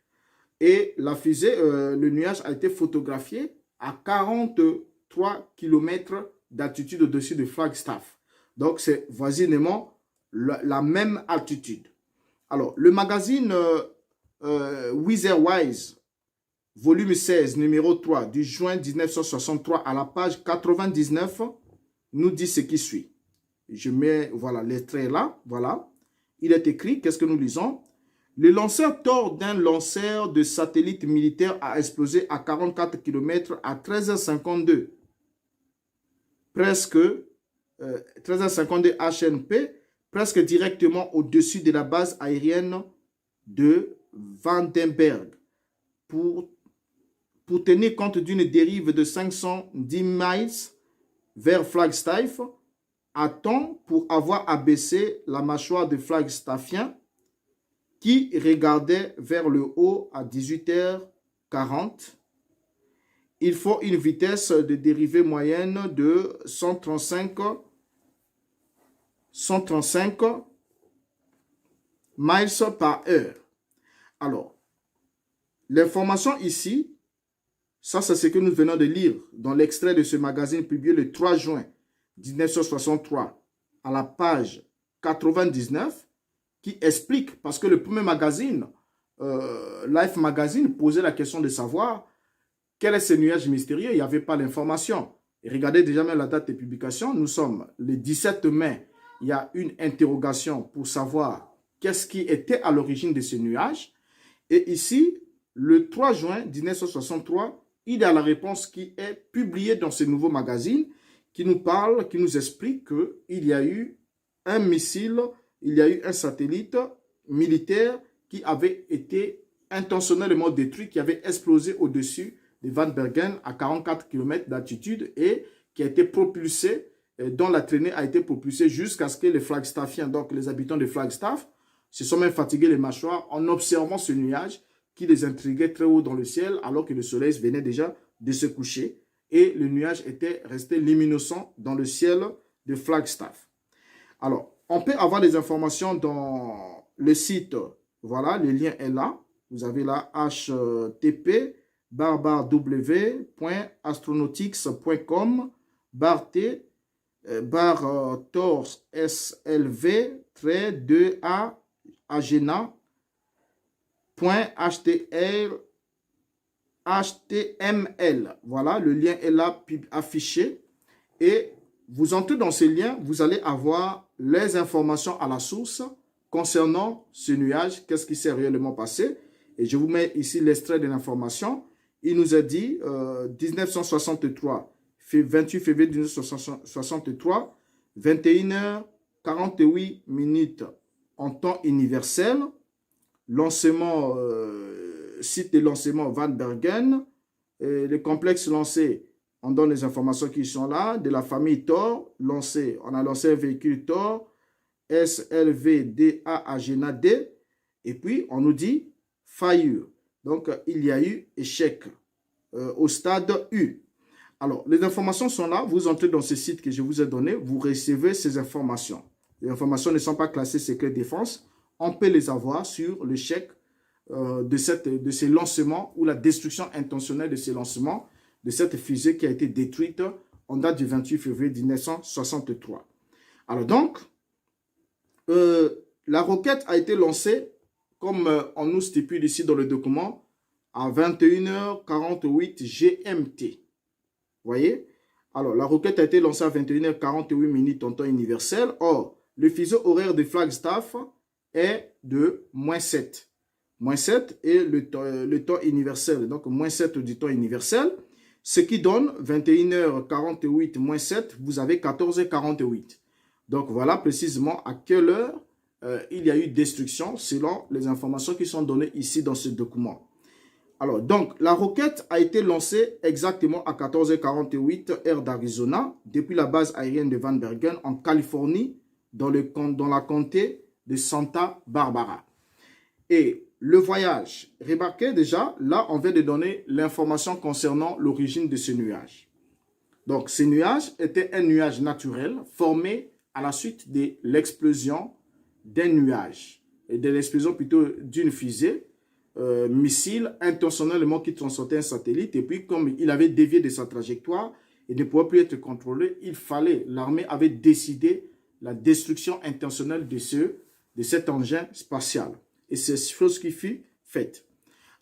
Et la fusée, le nuage a été photographié à 43 km d'altitude au-dessus de Flagstaff. Donc, c'est voisinement la même altitude. Alors, le magazine Weatherwise, volume 16, numéro 3, du juin 1963, à la page 99, nous dit ce qui suit. Je mets, voilà, l'extrait là, voilà. Il est écrit, qu'est-ce que nous lisons? Le lanceur Thor d'un lanceur de satellite militaire a explosé à 44 km à 13h52. Presque 13h52 HNP, presque directement au-dessus de la base aérienne de Vandenberg. Pour tenir compte d'une dérive de 510 miles vers Flagstaff, à temps pour avoir abaissé la mâchoire de Flagstaffien qui regardait vers le haut à 18h40. Il faut une vitesse de dérivée moyenne de 135 miles par heure. Alors, l'information ici, ça c'est ce que nous venons de lire dans l'extrait de ce magazine publié le 3 juin 1963 à la page 99, qui explique, parce que le premier magazine, Life Magazine, posait la question de savoir quel est ce nuage mystérieux. Il n'y avait pas l'information. Et regardez déjà même la date de publication. Nous sommes le 17 mai. Il y a une interrogation pour savoir qu'est-ce qui était à l'origine de ce nuage. Et ici, le 3 juin 1963, il y a la réponse qui est publiée dans ce nouveau magazine qui nous parle, qui nous explique qu'il y a eu un missile, il y a eu un satellite militaire qui avait été intentionnellement détruit, qui avait explosé au-dessus de Van Bergen à 44 km d'altitude et qui a été propulsé, dont la traînée a été propulsée jusqu'à ce que les Flagstaffiens, donc les habitants de Flagstaff, se sont même fatigués les mâchoires en observant ce nuage qui les intriguait très haut dans le ciel alors que le soleil venait déjà de se coucher et le nuage était resté luminescent dans le ciel de Flagstaff. Alors, on peut avoir des informations dans le site, voilà, le lien est là. Vous avez là http://w.astronautics.com /t /tors slv-2a agena.html. Voilà, le lien est là affiché. Et vous entrez dans ce lien, vous allez avoir les informations à la source concernant ce nuage, qu'est-ce qui s'est réellement passé. Et je vous mets ici l'extrait de l'information. Il nous a dit 1963, 28 février 1963, 21h48 minutes en temps universel. Lancement, site de lancement Van Bergen. Le complexe lancé, on donne les informations qui sont là. De la famille Thor, lancé, on a lancé un véhicule Thor, SLV-DA Agena D. Et puis, on nous dit faillure. Donc, il y a eu échec au stade U. Alors, les informations sont là. Vous entrez dans ce site que je vous ai donné. Vous recevez ces informations. Les informations ne sont pas classées secret défense. On peut les avoir sur le chèque de ces lancements ou la destruction intentionnelle de ces lancements, de cette fusée qui a été détruite en date du 28 février 1963. Alors donc, la roquette a été lancée, comme on nous stipule ici dans le document, à 21h48 GMT. Vous voyez? Alors, la roquette a été lancée à 21h48 minutes en temps universel. Or, le fuseau horaire de Flagstaff est de -7. -7 est le temps universel, donc -7 du temps universel, ce qui donne 21h48 -7, vous avez 14h48. Donc voilà précisément à quelle heure il y a eu destruction selon les informations qui sont données ici dans ce document. Alors donc la roquette a été lancée exactement à 14h48 heure d'Arizona depuis la base aérienne de Van Bergen en Californie dans la comté de Santa Barbara. Et le voyage, remarquez déjà, là on vient de donner l'information concernant l'origine de ce nuage. Donc ce nuage était un nuage naturel formé à la suite de l'explosion d'un nuage, et de l'explosion plutôt d'une fusée, missile intentionnellement qui transportait un satellite, et puis comme il avait dévié de sa trajectoire, et ne pouvait plus être contrôlé, l'armée avait décidé la destruction intentionnelle de cet engin spatial. Et c'est chose qui fut faite.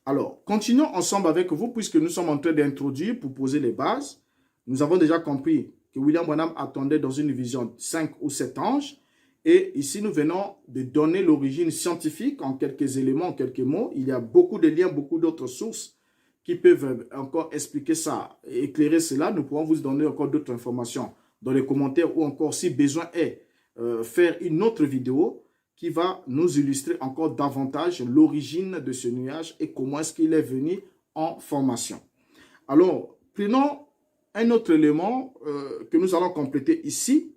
Alors, continuons ensemble avec vous, puisque nous sommes en train d'introduire pour poser les bases. Nous avons déjà compris que William Branham attendait dans une vision 5 ou 7 anges. Et ici, nous venons de donner l'origine scientifique en quelques éléments, en quelques mots. Il y a beaucoup de liens, beaucoup d'autres sources qui peuvent encore expliquer ça, éclairer cela. Nous pourrons vous donner encore d'autres informations dans les commentaires ou encore, si besoin est, faire une autre vidéo qui va nous illustrer encore davantage l'origine de ce nuage et comment est-ce qu'il est venu en formation. Alors, prenons un autre élément que nous allons compléter ici,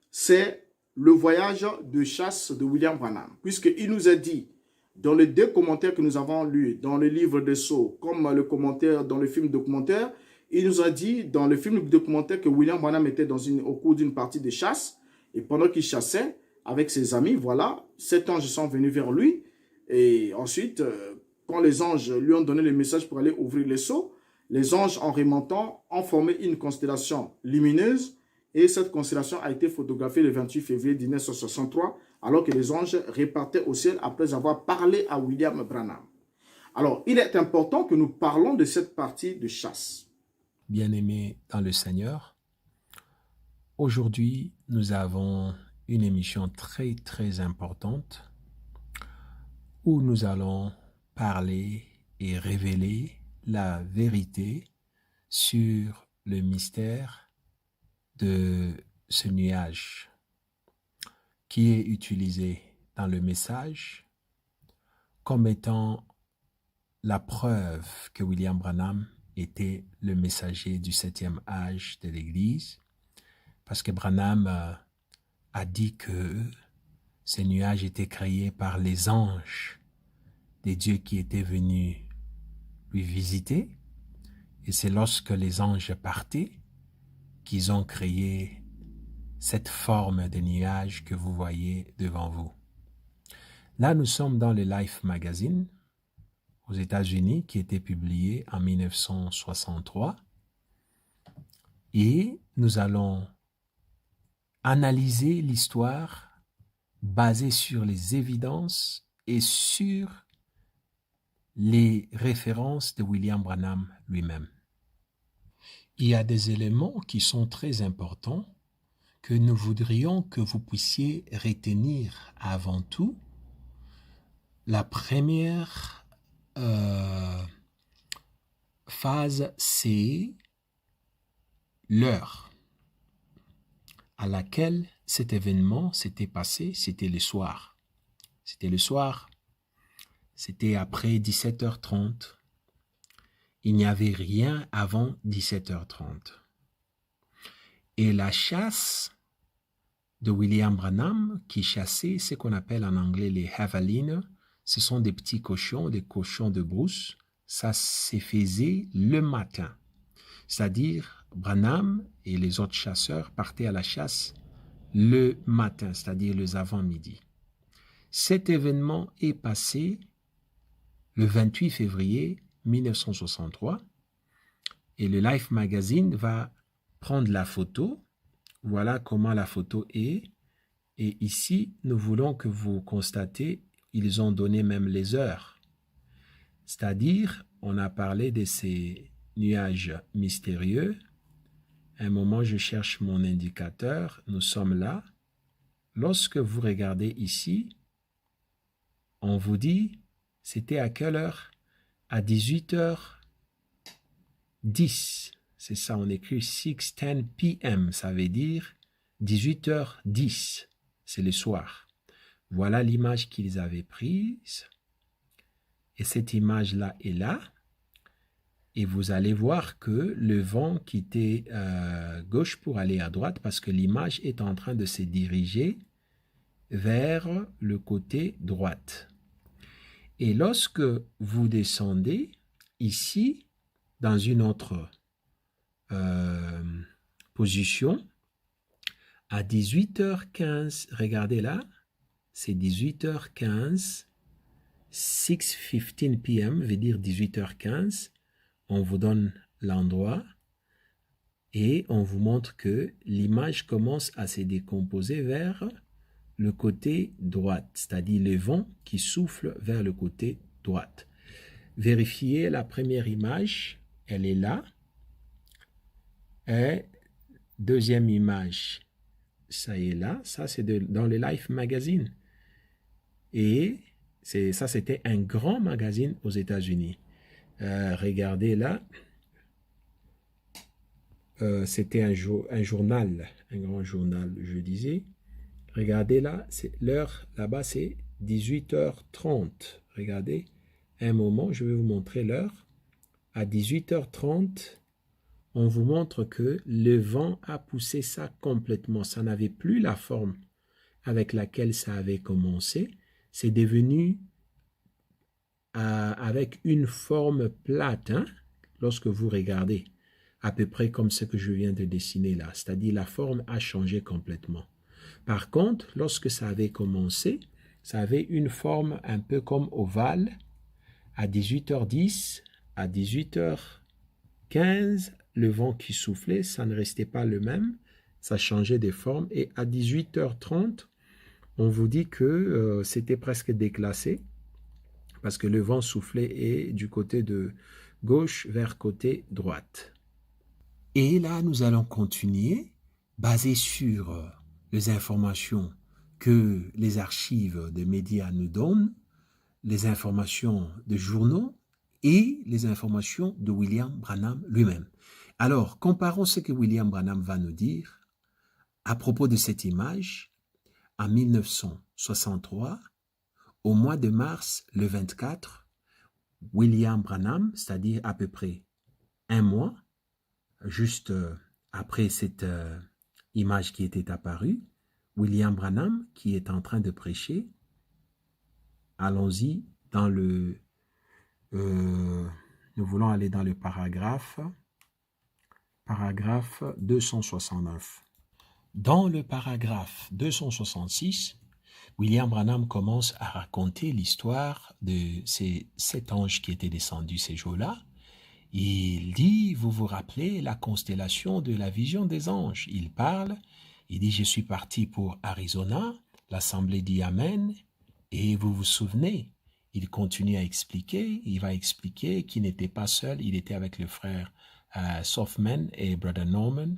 c'est le voyage de chasse de William Branham, puisqu'il nous a dit, dans les 2 commentaires que nous avons lus, dans le livre des Sceaux, comme le commentaire dans le film documentaire, il nous a dit dans le film documentaire que William Branham était au cours d'une partie de chasse, et pendant qu'il chassait avec ses amis, voilà, 7 anges sont venus vers lui, et ensuite, quand les anges lui ont donné le message pour aller ouvrir les sceaux, les anges, en remontant, ont formé une constellation lumineuse, et cette constellation a été photographiée le 28 février 1963, alors que les anges repartaient au ciel après avoir parlé à William Branham. Alors, il est important que nous parlons de cette partie de chasse. Bien-aimés dans le Seigneur, aujourd'hui, nous avons une émission très, très importante où nous allons parler et révéler la vérité sur le mystère de ce nuage qui est utilisé dans le message comme étant la preuve que William Branham était le messager du 7e âge de l'Église, parce que Branham a dit que ces nuages étaient créés par les anges des dieux qui étaient venus lui visiter, et c'est lorsque les anges partaient qu'ils ont créé cette forme de nuage que vous voyez devant vous. Là, nous sommes dans le Life Magazine aux États-Unis qui était publié en 1963 et nous allons analyser l'histoire basée sur les évidences et sur les références de William Branham lui-même. Il y a des éléments qui sont très importants que nous voudrions que vous puissiez retenir avant tout. La première phase, c'est l'heure à laquelle cet événement s'était passé. C'était le soir. C'était après 17h30. Il n'y avait rien avant 17h30. Et la chasse de William Branham, qui chassait ce qu'on appelle en anglais les javelines, ce sont des petits cochons, des cochons de brousse. Ça se faisait le matin. C'est-à-dire, Branham et les autres chasseurs partaient à la chasse le matin, c'est-à-dire les avant-midi. Cet événement est passé le 28 février 1963 et le Life Magazine va prendre la photo. Voilà comment la photo est. Et ici, nous voulons que vous constatez, ils ont donné même les heures. C'est-à-dire, on a parlé de ces nuages mystérieux. Un moment, je cherche mon indicateur. Nous sommes là. Lorsque vous regardez ici, on vous dit, c'était à quelle heure? À 18h10. C'est ça, on écrit 6:10 p.m. Ça veut dire 18h10. C'est le soir. Voilà l'image qu'ils avaient prise. Et cette image-là est là. Et vous allez voir que le vent quittait gauche pour aller à droite parce que l'image est en train de se diriger vers le côté droite. Et lorsque vous descendez ici, dans une autre position, à 18h15, regardez là, c'est 18h15, 6:15 p.m. veut dire 18h15, on vous donne l'endroit. Et on vous montre que l'image commence à se décomposer vers le côté droit, c'est-à-dire le vent qui souffle vers le côté droit. Vérifiez la première image, elle est là. Et deuxième image, ça est là. Ça, c'est dans le Life Magazine. Et ça, c'était un grand magazine aux États-Unis. Regardez là. C'était un journal, un grand journal, je disais. Regardez là, l'heure là-bas, c'est 18h30. Regardez, un moment, je vais vous montrer l'heure. À 18h30, on vous montre que le vent a poussé ça complètement. Ça n'avait plus la forme avec laquelle ça avait commencé. C'est devenu avec une forme plate, hein, lorsque vous regardez. À peu près comme ce que je viens de dessiner là. C'est-à-dire la forme a changé complètement. Par contre, lorsque ça avait commencé, ça avait une forme un peu comme ovale. À 18h10, à 18h15, le vent qui soufflait, ça ne restait pas le même. Ça changeait de forme. Et à 18h30, on vous dit que c'était presque déclassé parce que le vent soufflait et du côté de gauche vers côté droite. Et là, nous allons continuer, basé sur les informations que les archives des médias nous donnent, les informations de journaux et les informations de William Branham lui-même. Alors, comparons ce que William Branham va nous dire à propos de cette image. En 1963, au mois de mars, le 24, William Branham, c'est-à-dire à peu près un mois, juste après cette image qui était apparue, William Branham qui est en train de prêcher. Allons-y dans le... nous voulons aller dans le paragraphe 269. Dans le paragraphe 266, William Branham commence à raconter l'histoire de ces 7 anges qui étaient descendus ces jours-là. Il dit, vous vous rappelez la constellation de la vision des anges. Il parle, il dit, je suis parti pour Arizona, l'assemblée dit Amen, et vous vous souvenez, il continue à expliquer, il va expliquer qu'il n'était pas seul, il était avec le frère Softman et Brother Norman.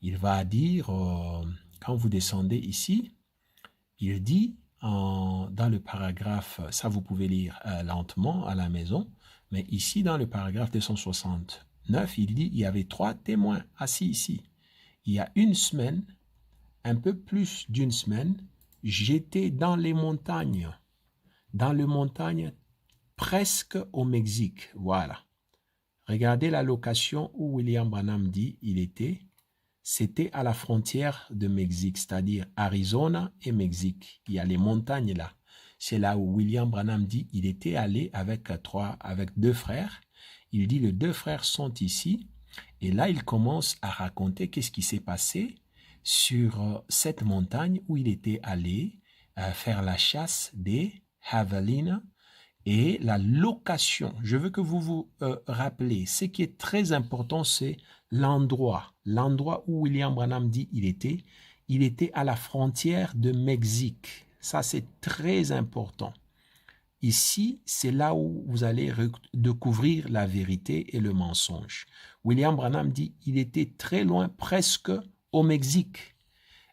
Il va dire, quand vous descendez ici, il dit, dans le paragraphe, ça vous pouvez lire lentement à la maison, mais ici, dans le paragraphe 269, il dit, il y avait 3 témoins assis ici. Il y a une semaine, un peu plus d'une semaine, j'étais dans les montagnes presque au Mexique. Voilà. Regardez la location où William Branham dit il était. C'était à la frontière de Mexique, c'est-à-dire Arizona et Mexique. Il y a les montagnes là. C'est là où William Branham dit il était allé avec 2 frères. Il dit les 2 frères sont ici. Et là, il commence à raconter qu'est-ce qui s'est passé sur cette montagne où il était allé faire la chasse des javelinas et la location. Je veux que vous vous rappelez, ce qui est très important, c'est l'endroit où William Branham dit il était à la frontière de Mexique. Ça, c'est très important. Ici, c'est là où vous allez découvrir la vérité et le mensonge. William Branham dit il était très loin, presque au Mexique.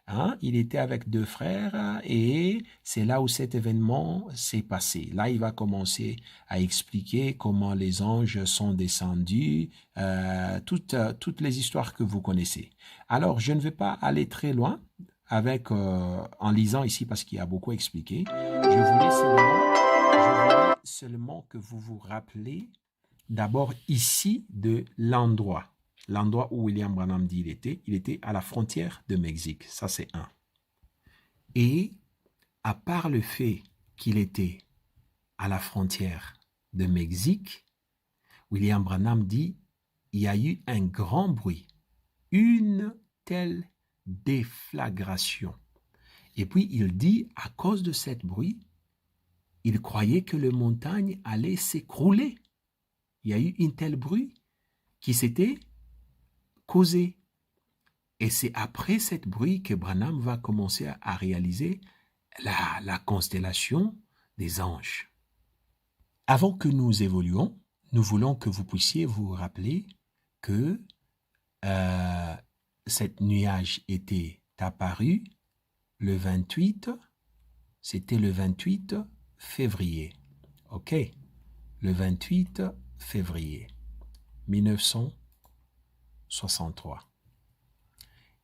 Hein? Il était avec 2 frères et c'est là où cet événement s'est passé. Là, il va commencer à expliquer comment les anges sont descendus, toutes les histoires que vous connaissez. Alors, je ne vais pas aller très loin en lisant ici parce qu'il y a beaucoup expliqué. Je voulais seulement que vous vous rappelez d'abord ici de l'endroit où William Branham dit il était à la frontière de Mexique. Ça, c'est 1. Et à part le fait qu'il était à la frontière de Mexique, William Branham dit il y a eu un grand bruit, une telle déflagration. Et puis, il dit, à cause de ce bruit, il croyait que les montagnes allaient s'écrouler. Il y a eu un tel bruit qui s'était causé Et c'est après cette bruit que Branham va commencer à réaliser la constellation des anges. Avant que nous évoluions, nous voulons que vous puissiez vous rappeler que cette nuage était apparu le 28, c'était le 28 février. OK? Le 28 février 1963.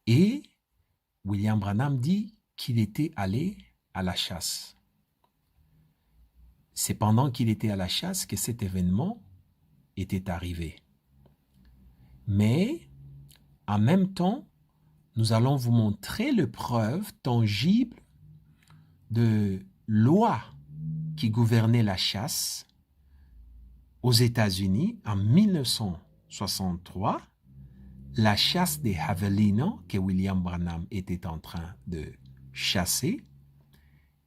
Et William Branham dit qu'il était allé à la chasse. C'est pendant qu'il était à la chasse que cet événement était arrivé. Mais, en même temps, nous allons vous montrer les preuves tangibles de loi qui gouvernait la chasse aux États-Unis en 1963, la chasse des javelinos que William Branham était en train de chasser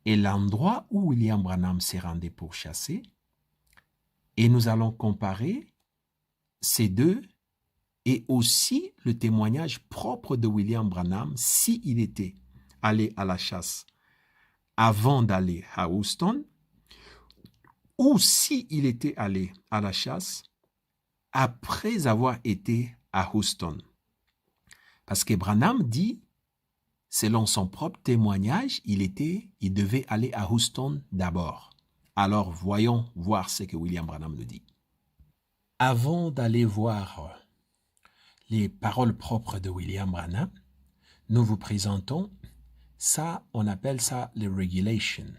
et l'endroit où William Branham s'est rendu pour chasser. Et nous allons comparer ces deux et aussi le témoignage propre de William Branham s'il était allé à la chasse avant d'aller à Houston ou s'il était allé à la chasse après avoir été à Houston. Parce que Branham dit, selon son propre témoignage, il devait aller à Houston d'abord. Alors voyons voir ce que William Branham nous dit. Avant d'aller voir les paroles propres de William Branham, nous vous présentons ça, on appelle ça les regulations.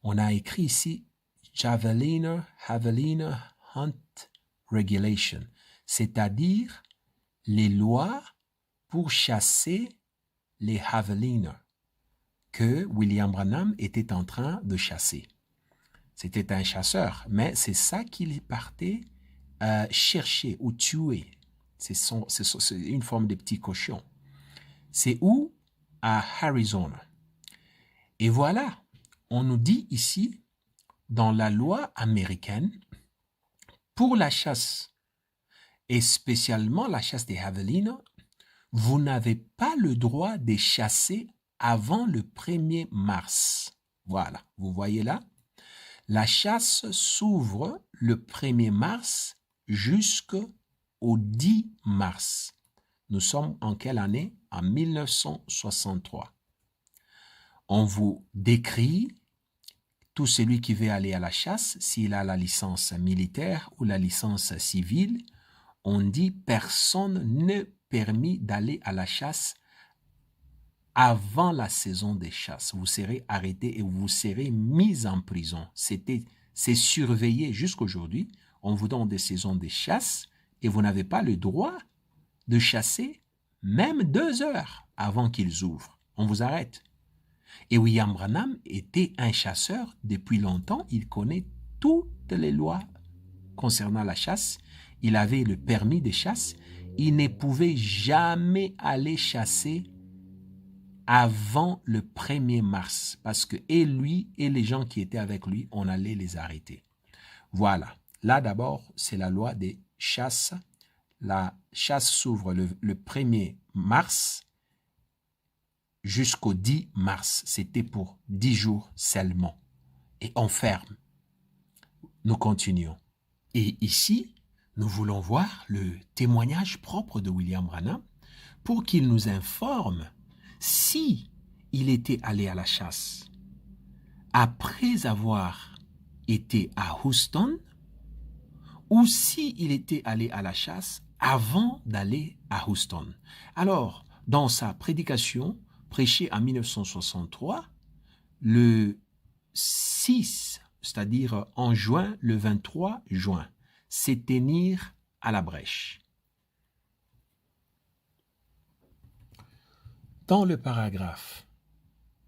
On a écrit ici Javeliner Hunt Regulation, c'est-à-dire les lois pour chasser les javeliners que William Branham était en train de chasser. C'était un chasseur, mais c'est ça qu'il partait chercher ou tuer. C'est une forme de petit cochon. C'est où? À Arizona. Et voilà, on nous dit ici, dans la loi américaine, pour la chasse, et spécialement la chasse des javelinos, vous n'avez pas le droit de chasser avant le 1er mars. Voilà, vous voyez là? La chasse s'ouvre le 1er mars jusqu'au 10 mars. Nous sommes en quelle année? En 1963. On vous décrit tout celui qui veut aller à la chasse, s'il a la licence militaire ou la licence civile, on dit personne ne permis d'aller à la chasse avant la saison des chasses. Vous serez arrêté et vous serez mis en prison. C'est surveillé jusqu'aujourd'hui. On vous donne des saisons de chasse et vous n'avez pas le droit de chasser même 2 heures avant qu'ils ouvrent. On vous arrête. Et William Branham était un chasseur depuis longtemps. Il connaît toutes les lois concernant la chasse. Il avait le permis de chasse. Il ne pouvait jamais aller chasser avant le 1er mars parce que et lui et les gens qui étaient avec lui, on allait les arrêter. Voilà. Là d'abord, c'est la loi des chasses. La chasse s'ouvre le 1er mars jusqu'au 10 mars. C'était pour 10 jours seulement. Et on ferme. Nous continuons. Et ici, nous voulons voir le témoignage propre de William Branham pour qu'il nous informe si il était allé à la chasse après avoir été à Houston ou si il était allé à la chasse avant d'aller à Houston. Alors, dans sa prédication prêchée en 1963, le 6, c'est-à-dire en juin, le 23 juin, c'est tenir à la brèche. Dans le paragraphe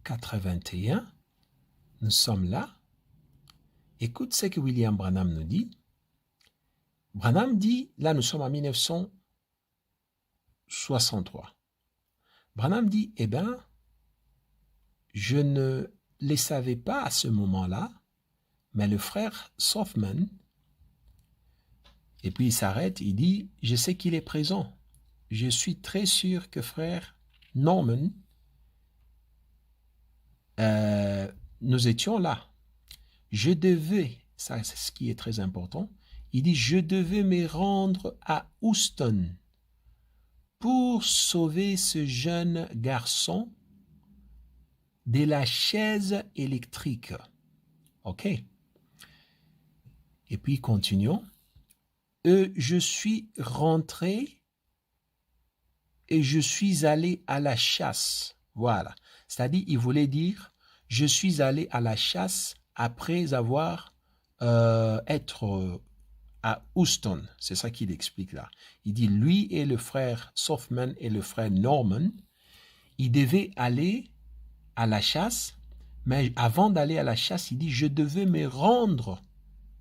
81, nous sommes là. Écoute ce que William Branham nous dit. Branham dit, là nous sommes en 1963. Branham dit, eh bien, je ne les savais pas à ce moment-là, mais le frère Softman, et puis il s'arrête, il dit, je sais qu'il est présent. je suis très sûr que frère Norman, nous étions là. Je devais, ça c'est ce qui est très important, il dit, je devais me rendre à Houston pour sauver ce jeune garçon de la chaise électrique. OK. Et puis, continuons. Je suis rentré et je suis allé à la chasse. Voilà. C'est-à-dire, il voulait dire, je suis allé à la chasse après avoir être à Houston. C'est ça qu'il explique là. Il dit, lui et le frère Softman et le frère Norman, ils devaient aller à la chasse, mais avant d'aller à la chasse, il dit, je devais me rendre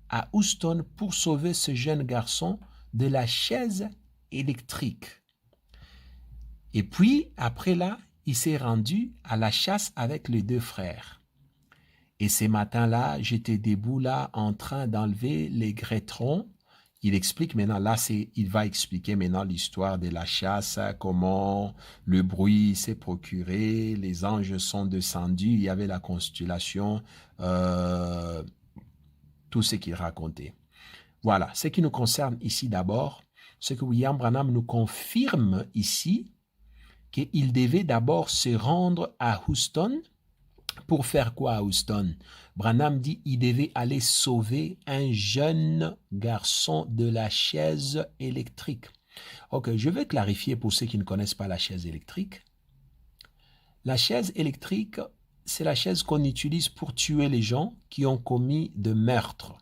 à Houston pour sauver ce jeune garçon de la chaise électrique. Et puis, après là, il s'est rendu à la chasse avec les deux frères. Et ces matins-là, j'étais debout là, en train d'enlever les grêtrons. Il explique maintenant, là, il va expliquer maintenant l'histoire de la chasse, comment le bruit s'est procuré, les anges sont descendus, il y avait la constellation, tout ce qu'il racontait. Voilà, ce qui nous concerne ici d'abord, c'est que William Branham nous confirme ici qu'il devait d'abord se rendre à Houston. Pour faire quoi à Houston? Branham dit qu'il devait aller sauver un jeune garçon de la chaise électrique. Ok, je vais clarifier pour ceux qui ne connaissent pas la chaise électrique. La chaise électrique, c'est la chaise qu'on utilise pour tuer les gens qui ont commis de meurtres.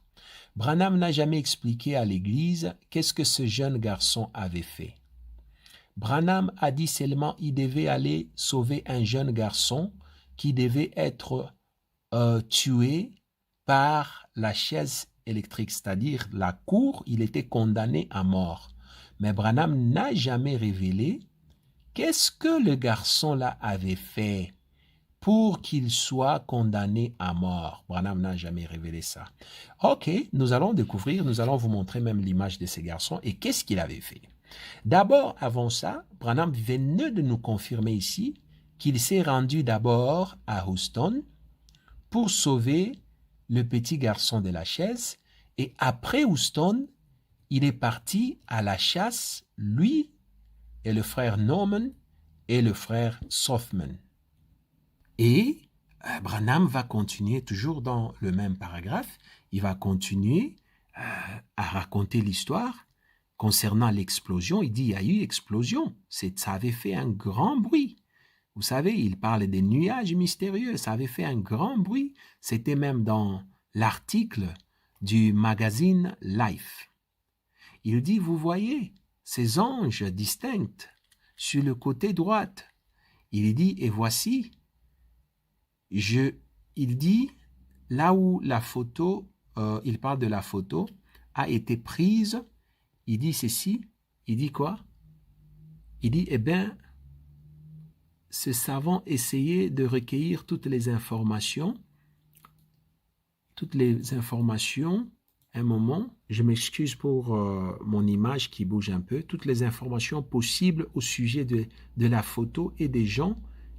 Branham n'a jamais expliqué à l'Église qu'est-ce que ce jeune garçon avait fait. Branham a dit seulement qu'il devait aller sauver un jeune garçon qui devait être tué par la chaise électrique, c'est-à-dire la cour, il était condamné à mort. Mais Branham n'a jamais révélé qu'est-ce que le garçon-là avait fait pour qu'il soit condamné à mort. Branham n'a jamais révélé ça. Ok, nous allons découvrir, nous allons vous montrer même l'image de ces garçons et qu'est-ce qu'il avait fait. D'abord, avant ça, Branham venait de nous confirmer ici qu'il s'est rendu d'abord à Houston pour sauver le petit garçon de la chaise et après Houston, il est parti à la chasse, lui et le frère Norman et le frère Softman. Et Branham va continuer toujours dans le même paragraphe, il va continuer à raconter l'histoire concernant l'explosion. Il dit, il y a eu explosion, ça avait fait un grand bruit. Vous savez, il parle des nuages mystérieux, ça avait fait un grand bruit. C'était même dans l'article du magazine Life. Il dit, vous voyez, ces anges distincts sur le côté droit. Il dit, et voici, il dit, là où la photo, il parle de la photo, a été prise, il dit ceci, il dit quoi? Il dit, eh bien, ce savant essayait de recueillir toutes les informations. Un moment, je m'excuse pour mon image qui bouge un peu, toutes les informations possibles au sujet de la photo et des gens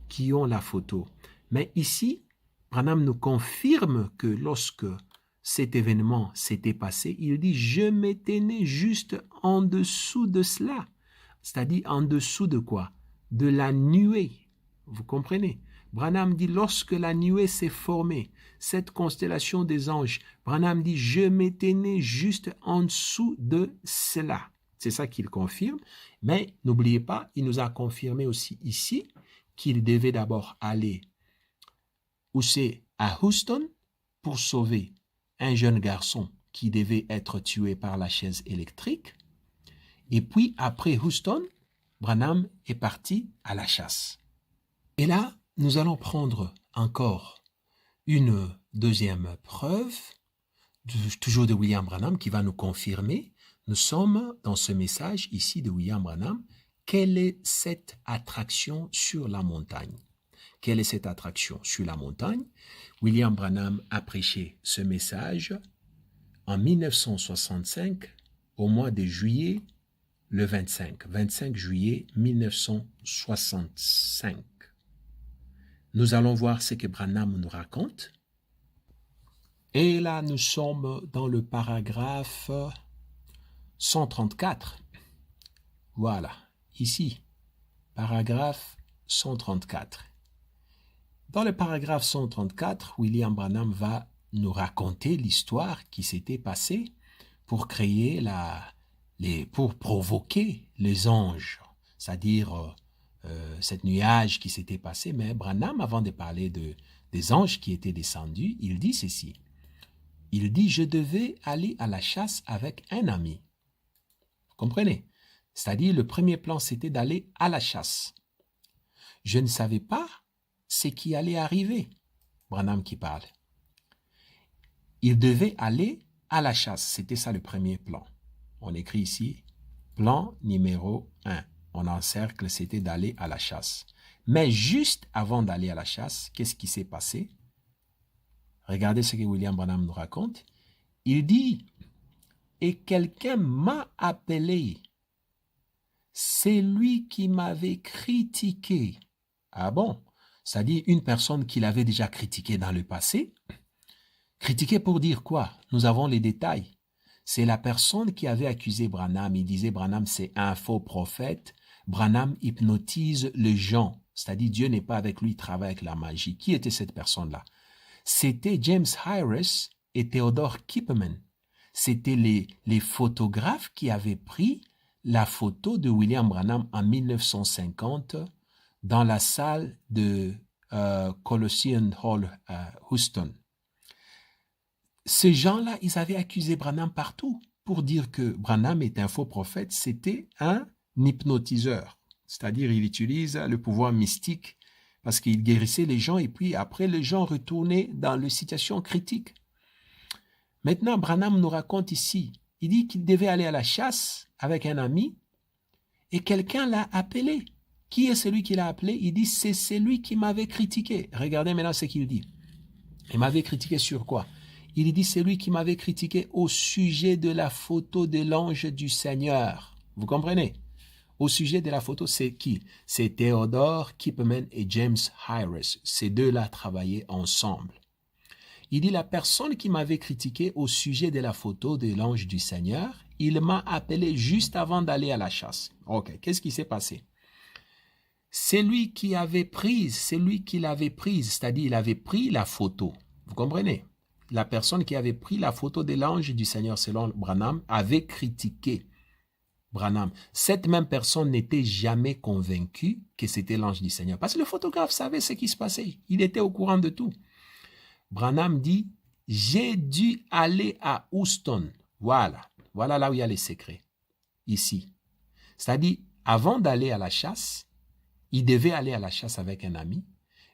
qui ont la photo. Mais ici, Branham nous confirme que lorsque cet événement s'était passé, il dit, je me tenais juste en dessous de cela. C'est-à-dire en dessous de quoi? De la nuée. Vous comprenez? Branham dit, lorsque la nuée s'est formée, cette constellation des anges, Branham dit, je me tenais juste en dessous de cela. C'est ça qu'il confirme. Mais n'oubliez pas, il nous a confirmé aussi ici qu'il devait d'abord aller où c'est à Houston pour sauver un jeune garçon qui devait être tué par la chaise électrique. Et puis, après Houston, Branham est parti à la chasse. Et là, nous allons prendre encore une deuxième preuve, toujours de William Branham, qui va nous confirmer. Nous sommes dans ce message ici de William Branham. Quelle est cette attraction sur la montagne? Quelle est cette attraction sur la montagne? William Branham a prêché ce message en 1965, au mois de juillet, le 25 juillet 1965. Nous allons voir ce que Branham nous raconte. Et là, nous sommes dans le paragraphe 134. Voilà, ici, paragraphe 134. Dans le paragraphe 134, William Branham va nous raconter l'histoire qui s'était passée pour créer pour provoquer les anges, c'est-à-dire cette nuage qui s'était passé. Mais Branham, avant de parler des anges qui étaient descendus, il dit ceci. Il dit, je devais aller à la chasse avec un ami. Vous comprenez? C'est-à-dire, le premier plan, c'était d'aller à la chasse. Je ne savais pas ce qui allait arriver. Branham qui parle. Il devait aller à la chasse. C'était ça le premier plan. On écrit ici, plan numéro 1. On encercle, c'était d'aller à la chasse. Mais juste avant d'aller à la chasse, qu'est-ce qui s'est passé? Regardez ce que William Branham nous raconte. Il dit, et quelqu'un m'a appelé. C'est lui qui m'avait critiqué. Ah bon? C'est-à-dire une personne qu'il avait déjà critiquée dans le passé. Critiqué pour dire quoi? Nous avons les détails. C'est la personne qui avait accusé Branham. Il disait Branham c'est un faux prophète. Branham hypnotise les gens. C'est-à-dire Dieu n'est pas avec lui, il travaille avec la magie. Qui était cette personne-là? C'était James Harris et Theodore Kipperman. C'était les photographes qui avaient pris la photo de William Branham en 1950 dans la salle de Coliseum Hall Houston. Ces gens-là, ils avaient accusé Branham partout pour dire que Branham est un faux prophète. C'était un hypnotiseur, c'est-à-dire il utilise le pouvoir mystique parce qu'il guérissait les gens et puis après les gens retournaient dans les situations critiques. Maintenant, Branham nous raconte ici, il dit qu'il devait aller à la chasse avec un ami et quelqu'un l'a appelé. Qui est celui qui l'a appelé? Il dit, c'est celui qui m'avait critiqué. Regardez maintenant ce qu'il dit. Il m'avait critiqué sur quoi? Il dit, c'est lui qui m'avait critiqué au sujet de la photo de l'ange du Seigneur. Vous comprenez? Au sujet de la photo, c'est qui? C'est Theodore Kipperman et James Harris. Ces deux-là travaillaient ensemble. Il dit, la personne qui m'avait critiqué au sujet de la photo de l'ange du Seigneur, il m'a appelé juste avant d'aller à la chasse. Ok, qu'est-ce qui s'est passé? C'est lui qui l'avait prise, c'est-à-dire il avait pris la photo. Vous comprenez? La personne qui avait pris la photo de l'ange du Seigneur, selon Branham, avait critiqué Branham. Cette même personne n'était jamais convaincue que c'était l'ange du Seigneur. Parce que le photographe savait ce qui se passait. Il était au courant de tout. Branham dit, j'ai dû aller à Houston. Voilà là où il y a les secrets. Ici. C'est-à-dire, avant d'aller à la chasse, il devait aller à la chasse avec un ami,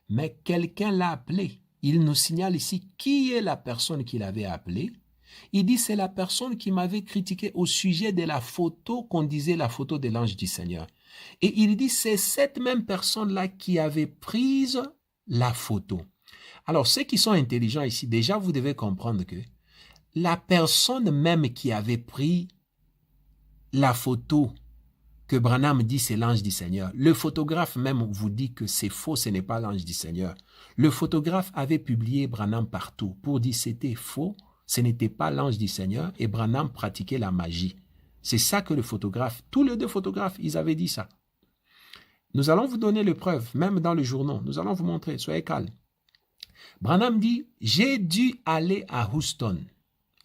mais quelqu'un l'a appelé. Il nous signale ici qui est la personne qu'il avait appelée. Il dit c'est la personne qui m'avait critiqué au sujet de la photo qu'on disait la photo de l'ange du Seigneur. Et il dit c'est cette même personne-là qui avait prise la photo. Alors ceux qui sont intelligents ici, déjà vous devez comprendre que la personne même qui avait pris la photo que Branham dit c'est l'ange du Seigneur. Le photographe même vous dit que c'est faux, ce n'est pas l'ange du Seigneur. Le photographe avait publié Branham partout pour dire c'était faux, ce n'était pas l'ange du Seigneur et Branham pratiquait la magie. C'est ça que le photographe, tous les deux photographes, ils avaient dit ça. Nous allons vous donner les preuves, même dans le journal. Nous allons vous montrer, soyez calmes. Branham dit, j'ai dû aller à Houston.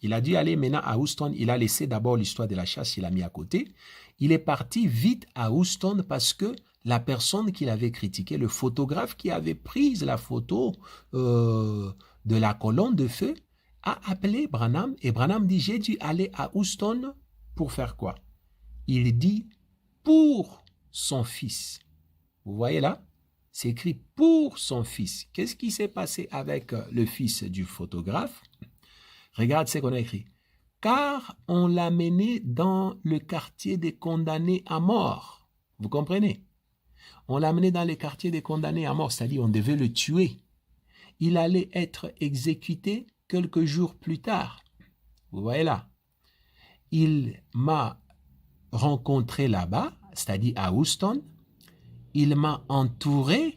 Il a dû aller maintenant à Houston. Il a laissé d'abord l'histoire de la chasse, il a mis à côté. Il est parti vite à Houston parce que la personne qu'il avait critiqué, le photographe qui avait pris la photo de la colonne de feu, a appelé Branham. Et Branham dit, j'ai dû aller à Houston pour faire quoi? Il dit, pour son fils. Vous voyez là? C'est écrit pour son fils. Qu'est-ce qui s'est passé avec le fils du photographe? Regarde ce qu'on a écrit. Car on l'a mené dans le quartier des condamnés à mort. Vous comprenez? On l'a mené dans le quartier des condamnés à mort, c'est-à-dire on devait le tuer. Il allait être exécuté quelques jours plus tard. Vous voyez là? Il m'a rencontré là-bas, c'est-à-dire à Houston, il m'a entouré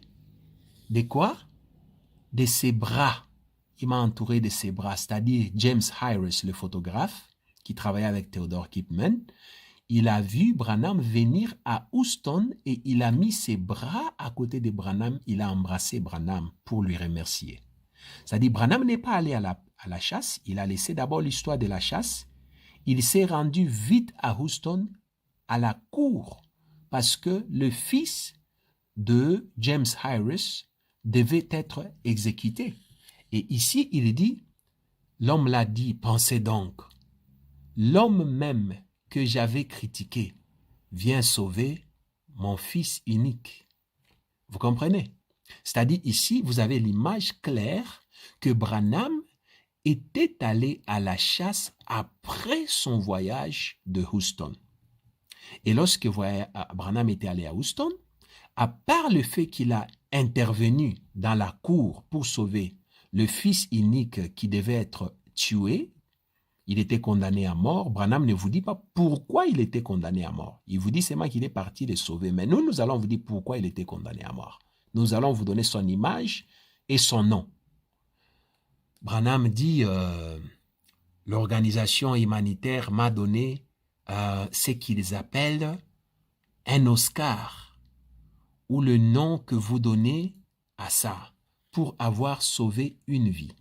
de quoi? De ses bras. Il m'a entouré de ses bras, c'est-à-dire James Harris, le photographe, qui travaillait avec Theodore Kipman. Il a vu Branham venir à Houston et il a mis ses bras à côté de Branham. Il a embrassé Branham pour lui remercier. C'est-à-dire, Branham n'est pas allé à la chasse. Il a laissé d'abord l'histoire de la chasse. Il s'est rendu vite à Houston, à la cour, parce que le fils de James Harris devait être exécuté. Et ici, il dit, l'homme l'a dit, pensez donc, l'homme même que j'avais critiqué vient sauver mon fils unique. Vous comprenez? C'est-à-dire ici, vous avez l'image claire que Branham était allé à la chasse après son voyage de Houston. Et lorsque Branham était allé à Houston, à part le fait qu'il a intervenu dans la cour pour sauver le fils unique qui devait être tué, il était condamné à mort. Branham ne vous dit pas pourquoi il était condamné à mort. Il vous dit seulement qu'il est parti le sauver. Mais nous allons vous dire pourquoi il était condamné à mort. Nous allons vous donner son image et son nom. Branham dit, l'organisation humanitaire m'a donné ce qu'ils appellent un Oscar, ou le nom que vous donnez à ça, pour avoir sauvé une vie.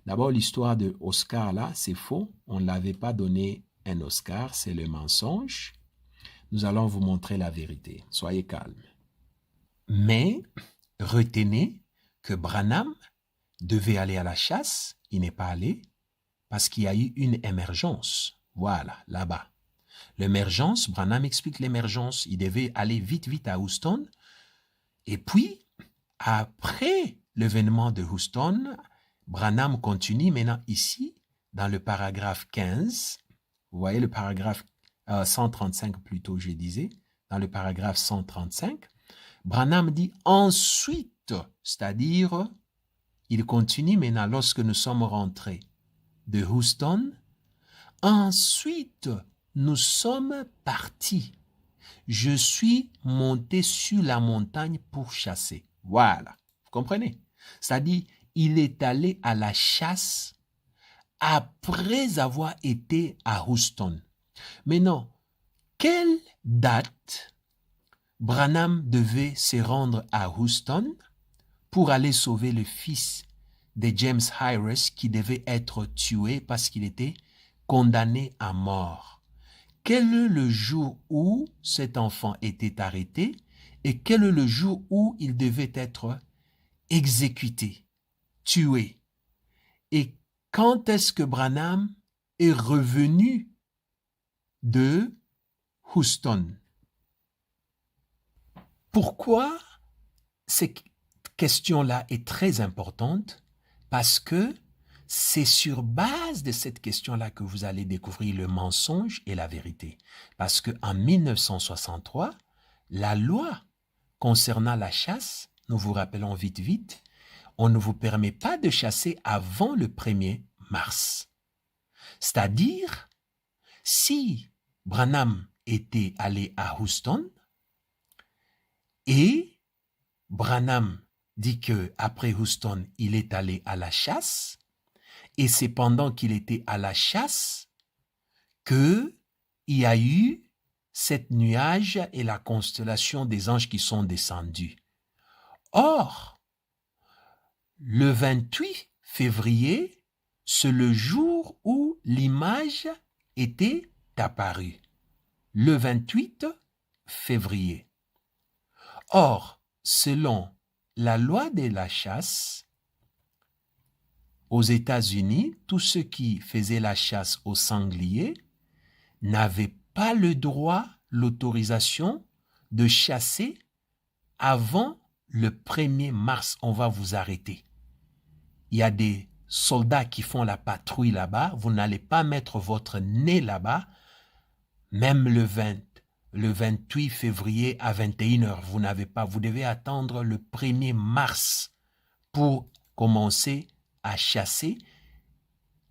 D'abord, l'histoire de Oscar, là, c'est faux. On ne l'avait pas donné un Oscar, c'est le mensonge. Nous allons vous montrer la vérité. Soyez calmes. Mais, retenez que Branham devait aller à la chasse. Il n'est pas allé parce qu'il y a eu une émergence. Voilà, là-bas. L'émergence, Branham explique l'émergence. Il devait aller vite à Houston. Et puis, après l'événement de Houston, Branham continue maintenant ici, dans le paragraphe 15. Vous voyez le paragraphe 135 plutôt, je disais. Dans le paragraphe 135, Branham dit ensuite, c'est-à-dire, il continue maintenant lorsque nous sommes rentrés de Houston. Ensuite, nous sommes partis. Je suis monté sur la montagne pour chasser. Voilà, vous comprenez? C'est-à-dire, il est allé à la chasse après avoir été à Houston. Maintenant, quelle date Branham devait se rendre à Houston pour aller sauver le fils de James Harris qui devait être tué parce qu'il était condamné à mort? Quel est le jour où cet enfant était arrêté et quel est le jour où il devait être exécuté, tué? Et quand est-ce que Branham est revenu de Houston? Pourquoi cette question-là est très importante? Parce que c'est sur base de cette question-là que vous allez découvrir le mensonge et la vérité. Parce qu'en 1963, la loi concernant la chasse, nous vous rappelons vite, on ne vous permet pas de chasser avant le 1er mars. C'est-à-dire, si Branham était allé à Houston et Branham dit qu'après Houston, il est allé à la chasse, et c'est pendant qu'il était à la chasse qu'il y a eu cette nuage et la constellation des anges qui sont descendus. Or, le 28 février, c'est le jour où l'image était apparue. Le 28 février. Or, selon la loi de la chasse, aux États-Unis, tous ceux qui faisaient la chasse au sanglier n'avaient pas le droit, l'autorisation de chasser avant le 1er mars. On va vous arrêter. Il y a des soldats qui font la patrouille là-bas. Vous n'allez pas mettre votre nez là-bas, même le 28 février à 21h. Vous devez attendre le 1er mars pour commencer à chasser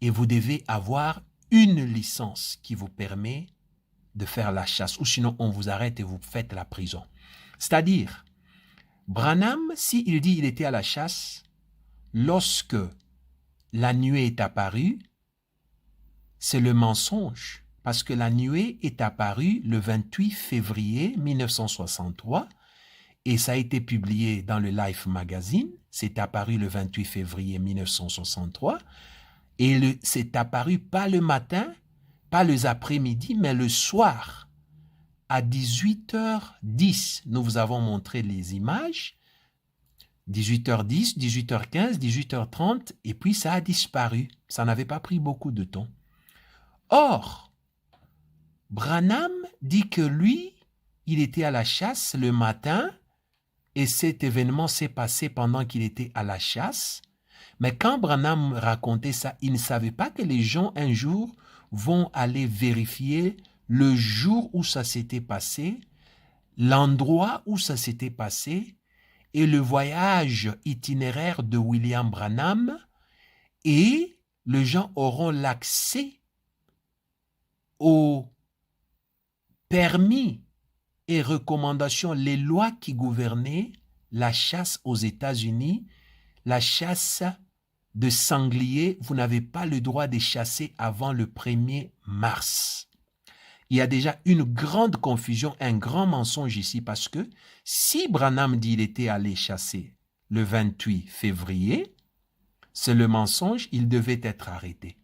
et vous devez avoir une licence qui vous permet de faire la chasse, ou sinon on vous arrête et vous faites la prison. C'est-à-dire, Branham, s'il dit qu'il était à la chasse, lorsque la nuée est apparue, c'est le mensonge, parce que la nuée est apparue le 28 février 1963, et ça a été publié dans le Life Magazine, c'est apparu le 28 février 1963, et c'est apparu pas le matin, pas les après-midi, mais le soir, à 18h10. Nous vous avons montré les images, 18h10, 18h15, 18h30, et puis ça a disparu. Ça n'avait pas pris beaucoup de temps. Or, Branham dit que lui, il était à la chasse le matin, et cet événement s'est passé pendant qu'il était à la chasse. Mais quand Branham racontait ça, il ne savait pas que les gens, un jour, vont aller vérifier le jour où ça s'était passé, l'endroit où ça s'était passé, et le voyage itinéraire de William Branham, et les gens auront l'accès aux permis et recommandations, les lois qui gouvernaient la chasse aux États-Unis, la chasse de sangliers. Vous n'avez pas le droit de chasser avant le 1er mars. Il y a déjà une grande confusion, un grand mensonge ici, parce que si Branham dit qu'il était allé chasser le 28 février, c'est le mensonge, il devait être arrêté.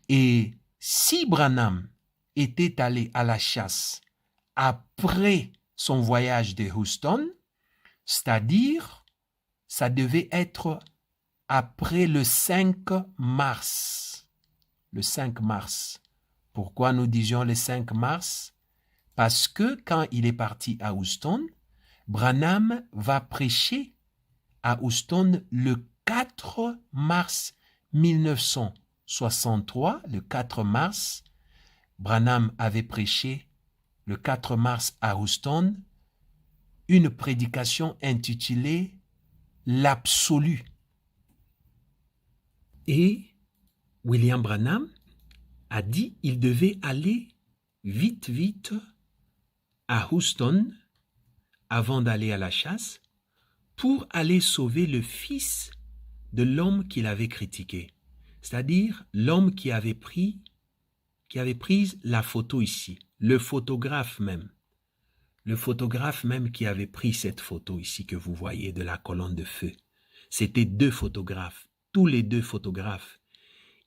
Et si Branham était allé à la chasse après son voyage de Houston, c'est-à-dire, ça devait être après le 5 mars. Le 5 mars. Pourquoi nous disions le 5 mars? Parce que quand il est parti à Houston, Branham va prêcher à Houston le 4 mars 1963. Le 4 mars, Branham avait prêché le 4 mars à Houston une prédication intitulée « L'absolu ». Et William Branham a dit qu'il devait aller vite à Houston avant d'aller à la chasse pour aller sauver le fils de l'homme qu'il avait critiqué. C'est-à-dire l'homme qui avait pris la photo ici, le photographe même qui avait pris cette photo ici que vous voyez de la colonne de feu. C'était deux photographes, tous les deux photographes.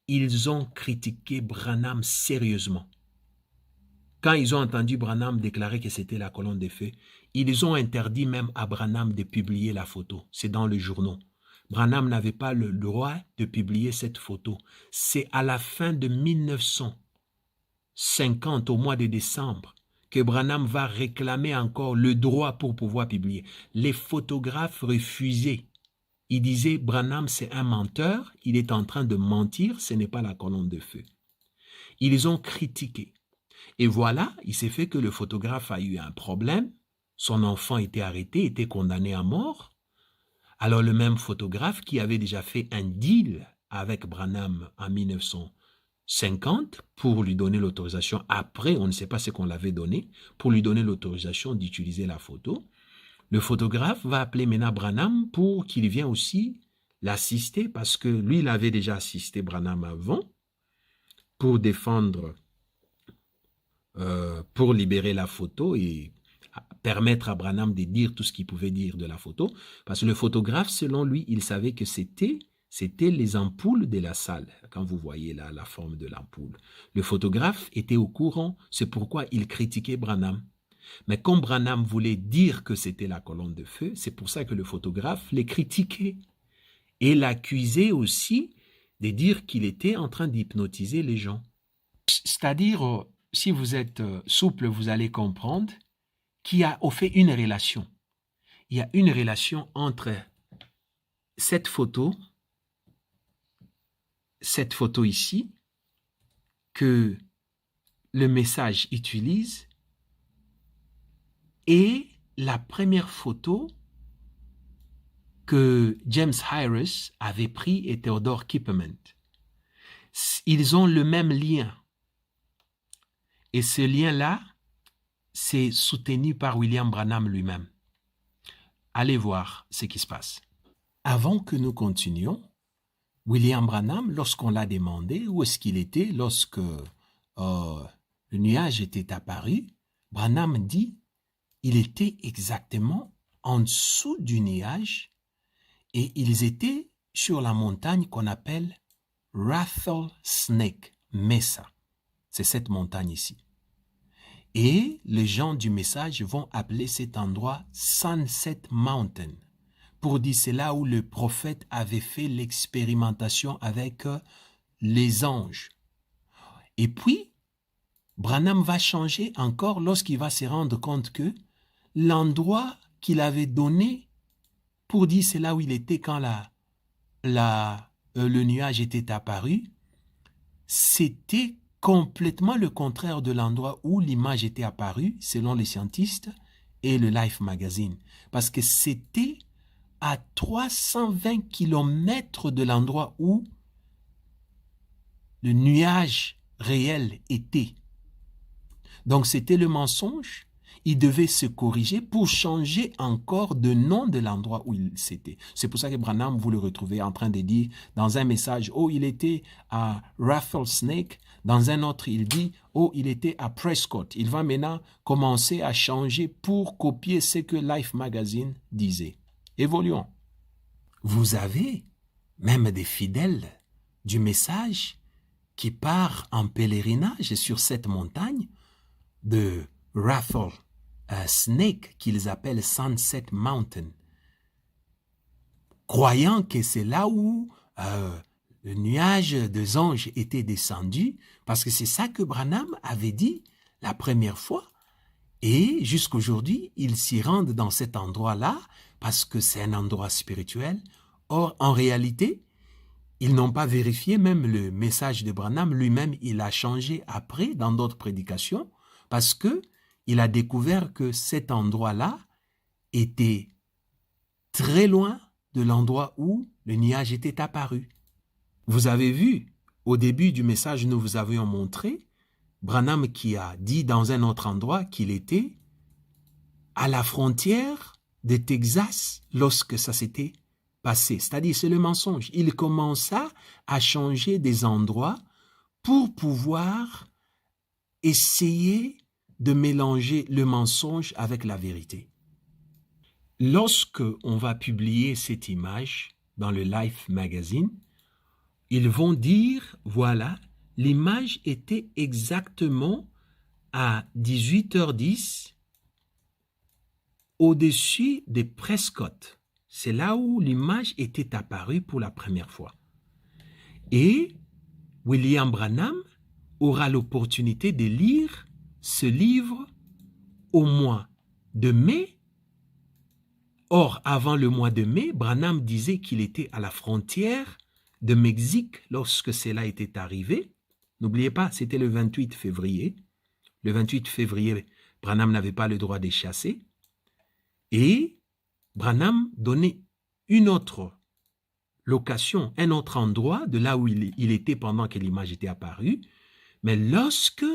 Ils ont critiqué Branham sérieusement. Quand ils ont entendu Branham déclarer que c'était la colonne de feu, ils ont interdit même à Branham de publier la photo. C'est dans le journal. Branham n'avait pas le droit de publier cette photo. C'est à la fin de 1950, au mois de décembre, que Branham va réclamer encore le droit pour pouvoir publier. Les photographes refusaient. Ils disaient, Branham c'est un menteur, il est en train de mentir, ce n'est pas la colonne de feu. Ils ont critiqué. Et voilà, il s'est fait que le photographe a eu un problème, son enfant était arrêté, était condamné à mort. Alors le même photographe qui avait déjà fait un deal avec Branham en 1950 pour lui donner l'autorisation, après on ne sait pas ce qu'on l'avait donné, pour lui donner l'autorisation d'utiliser la photo, le photographe va appeler maintenant Branham pour qu'il vienne aussi l'assister, parce que lui, il avait déjà assisté Branham avant pour défendre, pour libérer la photo et permettre à Branham de dire tout ce qu'il pouvait dire de la photo, parce que le photographe, selon lui, il savait que c'était les ampoules de la salle. Quand vous voyez là la forme de l'ampoule, le photographe était au courant, c'est pourquoi il critiquait Branham. Mais comme Branham voulait dire que c'était la colonne de feu, c'est pour ça que le photographe les critiquait et l'accusait aussi de dire qu'il était en train d'hypnotiser les gens. C'est-à-dire, si vous êtes souple, vous allez comprendre qu'il y a au fait une relation. Il y a une relation entre cette photo ici, que le message utilise, et la première photo que James Harris avait pris et Theodore Kipperman. Ils ont le même lien. Et ce lien-là, c'est soutenu par William Branham lui-même. Allez voir ce qui se passe. Avant que nous continuions, William Branham, lorsqu'on l'a demandé où est-ce qu'il était lorsque le nuage était apparu, Branham dit il était exactement en dessous du nuage et ils étaient sur la montagne qu'on appelle Rattlesnake Mesa. C'est cette montagne ici. Et les gens du message vont appeler cet endroit Sunset Mountain pour dire c'est là où le prophète avait fait l'expérimentation avec les anges. Et puis, Branham va changer encore lorsqu'il va se rendre compte que l'endroit qu'il avait donné pour dire c'est là où il était quand le nuage était apparu, c'était complètement le contraire de l'endroit où l'image était apparue, selon les scientifiques et le Life Magazine. Parce que c'était à 320 km de l'endroit où le nuage réel était. Donc c'était le mensonge. Il devait se corriger pour changer encore de nom de l'endroit où il s'était. C'est pour ça que Branham, vous le retrouvez en train de dire dans un message, oh, il était à Rattlesnake. Dans un autre, il dit, oh, il était à Prescott. Il va maintenant commencer à changer pour copier ce que Life Magazine disait. Évoluons. Vous avez même des fidèles du message qui partent en pèlerinage sur cette montagne de Rattlesnake qu'ils appellent Sunset Mountain, croyant que c'est là où le nuage des anges était descendu, parce que c'est ça que Branham avait dit la première fois. Et jusqu'aujourd'hui, ils s'y rendent dans cet endroit-là parce que c'est un endroit spirituel. Or, en réalité, ils n'ont pas vérifié même le message de Branham. Lui-même, il a changé après dans d'autres prédications parce que il a découvert que cet endroit-là était très loin de l'endroit où le nuage était apparu. Vous avez vu, au début du message, nous vous avions montré Branham qui a dit dans un autre endroit qu'il était à la frontière de Texas lorsque ça s'était passé. C'est-à-dire, c'est le mensonge. Il commença à changer des endroits pour pouvoir essayer de mélanger le mensonge avec la vérité. Lorsque on va publier cette image dans le Life Magazine, ils vont dire, voilà, l'image était exactement à 18h10 au-dessus de Prescott. C'est là où l'image était apparue pour la première fois. Et William Branham aura l'opportunité de lire ce livre au mois de mai. Or, avant le mois de mai, Branham disait qu'il était à la frontière de Mexique lorsque cela était arrivé. N'oubliez pas, c'était le 28 février. Le 28 février, Branham n'avait pas le droit de chasser. Et Branham donnait une autre location, un autre endroit de là où il était pendant que l'image était apparue. Mais lorsque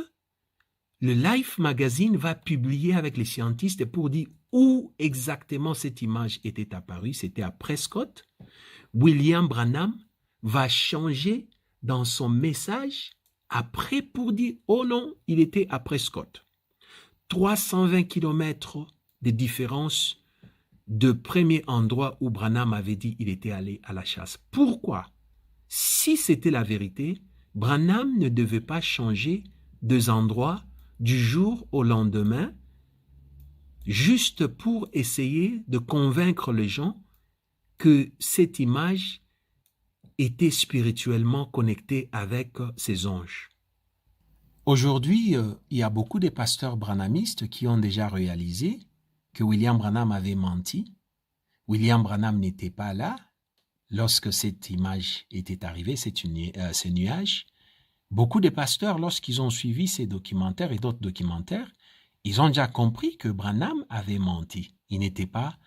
le Life Magazine va publier avec les scientifiques pour dire où exactement cette image était apparue, c'était à Prescott, William Branham va changer dans son message après pour dire « Oh non, il était à Prescott ». 320 km de différence de premier endroit où Branham avait dit il était allé à la chasse. Pourquoi? Si c'était la vérité, Branham ne devait pas changer deux endroits du jour au lendemain juste pour essayer de convaincre les gens que cette image était spirituellement connectée avec ces anges. Aujourd'hui, il y a beaucoup de pasteurs branhamistes qui ont déjà réalisé que William Branham avait menti. William Branham n'était pas là lorsque cette image était arrivée, ce nuage. Beaucoup de pasteurs, lorsqu'ils ont suivi ces documentaires et d'autres documentaires, ils ont déjà compris que Branham avait menti. Il n'était pas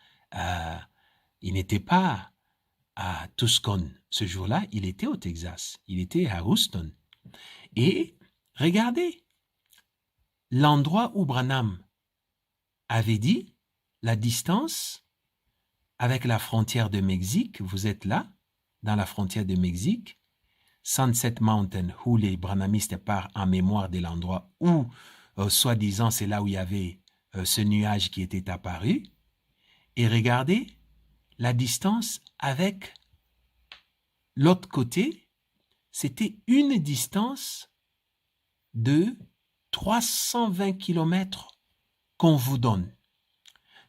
à Tucson. Ce jour-là, il était au Texas. Il était à Houston. Et regardez, l'endroit où Branham avait dit, la distance avec la frontière de Mexique, vous êtes là, dans la frontière de Mexique, Sunset Mountain, où les branhamistes partent en mémoire de l'endroit où, soi-disant, c'est là où il y avait ce nuage qui était apparu. Et regardez la distance avec l'autre côté, c'était une distance de 320 km qu'on vous donne.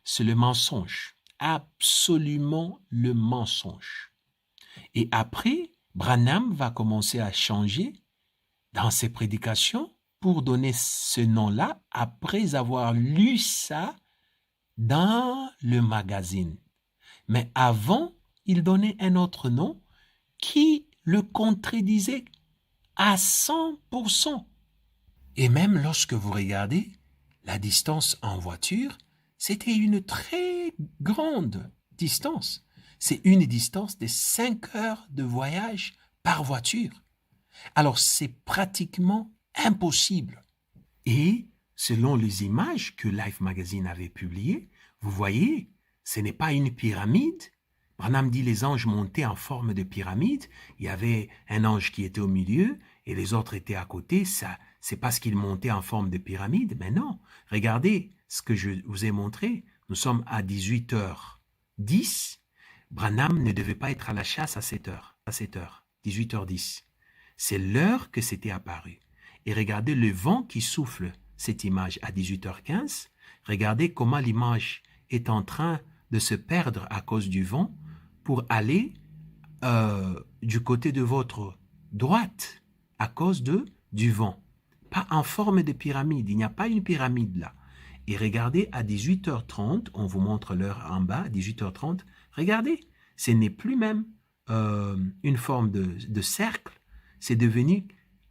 C'est le mensonge, absolument le mensonge. Et après, Branham va commencer à changer dans ses prédications pour donner ce nom-là après avoir lu ça dans le magazine. Mais avant, il donnait un autre nom qui le contredisait à 100%. Et même lorsque vous regardez la distance en voiture, c'était une très grande distance. C'est une distance de 5 heures de voyage par voiture. Alors, c'est pratiquement impossible. Et selon les images que Life Magazine avait publiées, vous voyez, ce n'est pas une pyramide. Branham dit les anges montaient en forme de pyramide. Il y avait un ange qui était au milieu et les autres étaient à côté. Ça, c'est parce qu'ils montaient en forme de pyramide. Mais non, regardez ce que je vous ai montré. Nous sommes à 18h10. Branham ne devait pas être à la chasse à 7h, 18h10. C'est l'heure que c'était apparu. Et regardez le vent qui souffle cette image à 18h15. Regardez comment l'image est en train de se perdre à cause du vent pour aller du côté de votre droite à cause du vent. Pas en forme de pyramide, il n'y a pas une pyramide là. Et regardez à 18h30, on vous montre l'heure en bas, 18h30, regardez, ce n'est plus même une forme de cercle, c'est devenu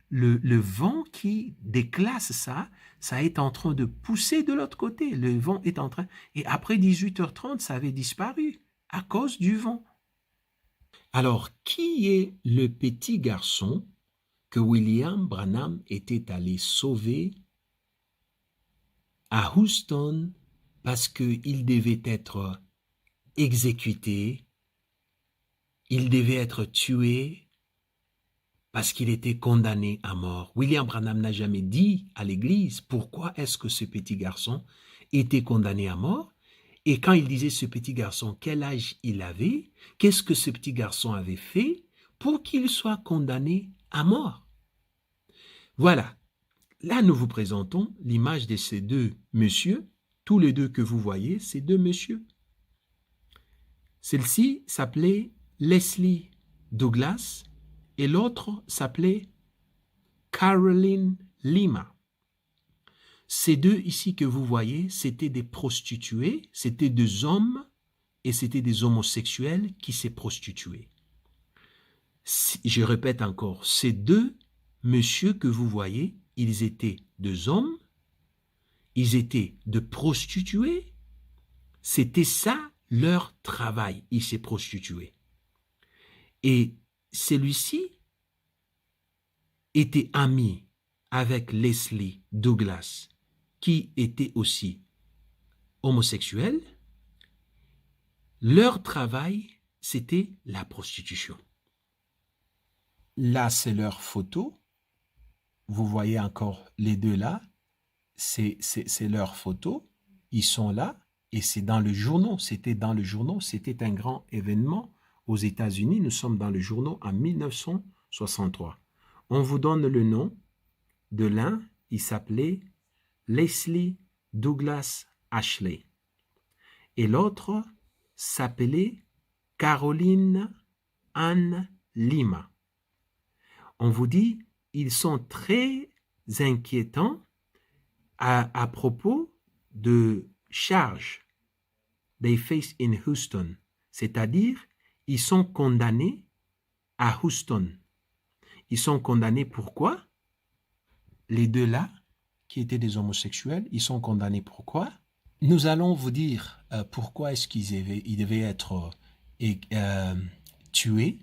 le vent qui déclasse ça est en train de pousser de l'autre côté, le vent est en train, et après 18h30, ça avait disparu à cause du vent. Alors, qui est le petit garçon que William Branham était allé sauver à Houston parce qu'il devait être exécuté, il devait être tué parce qu'il était condamné à mort? William Branham n'a jamais dit à l'Église pourquoi est-ce que ce petit garçon était condamné à mort. Et quand il disait ce petit garçon, quel âge il avait, qu'est-ce que ce petit garçon avait fait pour qu'il soit condamné à mort? Voilà. Là, nous vous présentons l'image de ces deux messieurs. Tous les deux que vous voyez, ces deux messieurs. Celle-ci s'appelait Leslie Douglas et l'autre s'appelait Caroline Lima. Ces deux ici que vous voyez, c'était des prostituées, c'était des hommes et c'était des homosexuels qui s'est prostitués. Je répète encore, ces deux messieurs que vous voyez, ils étaient deux hommes, ils étaient de prostituées, c'était ça leur travail, ils s'est prostitués. Et celui-ci était ami avec Leslie Douglas, qui était aussi homosexuel. Leur travail, c'était la prostitution. Là, c'est leur photo. Vous voyez encore les deux là. C'est leur photo. Ils sont là. Et c'est dans le journal. C'était dans le journal. C'était un grand événement aux États-Unis. Nous sommes dans le journal en 1963. On vous donne le nom de l'un. Il s'appelait Leslie Douglas Ashley. Et l'autre s'appelait Caroline Ann Lima. On vous dit, ils sont très inquiétants à propos de charges they face in Houston, c'est-à-dire ils sont condamnés à Houston. Ils sont condamnés pourquoi? Les deux là, qui étaient des homosexuels, ils sont condamnés pourquoi? Nous allons vous dire pourquoi est-ce qu'ils devaient être tués,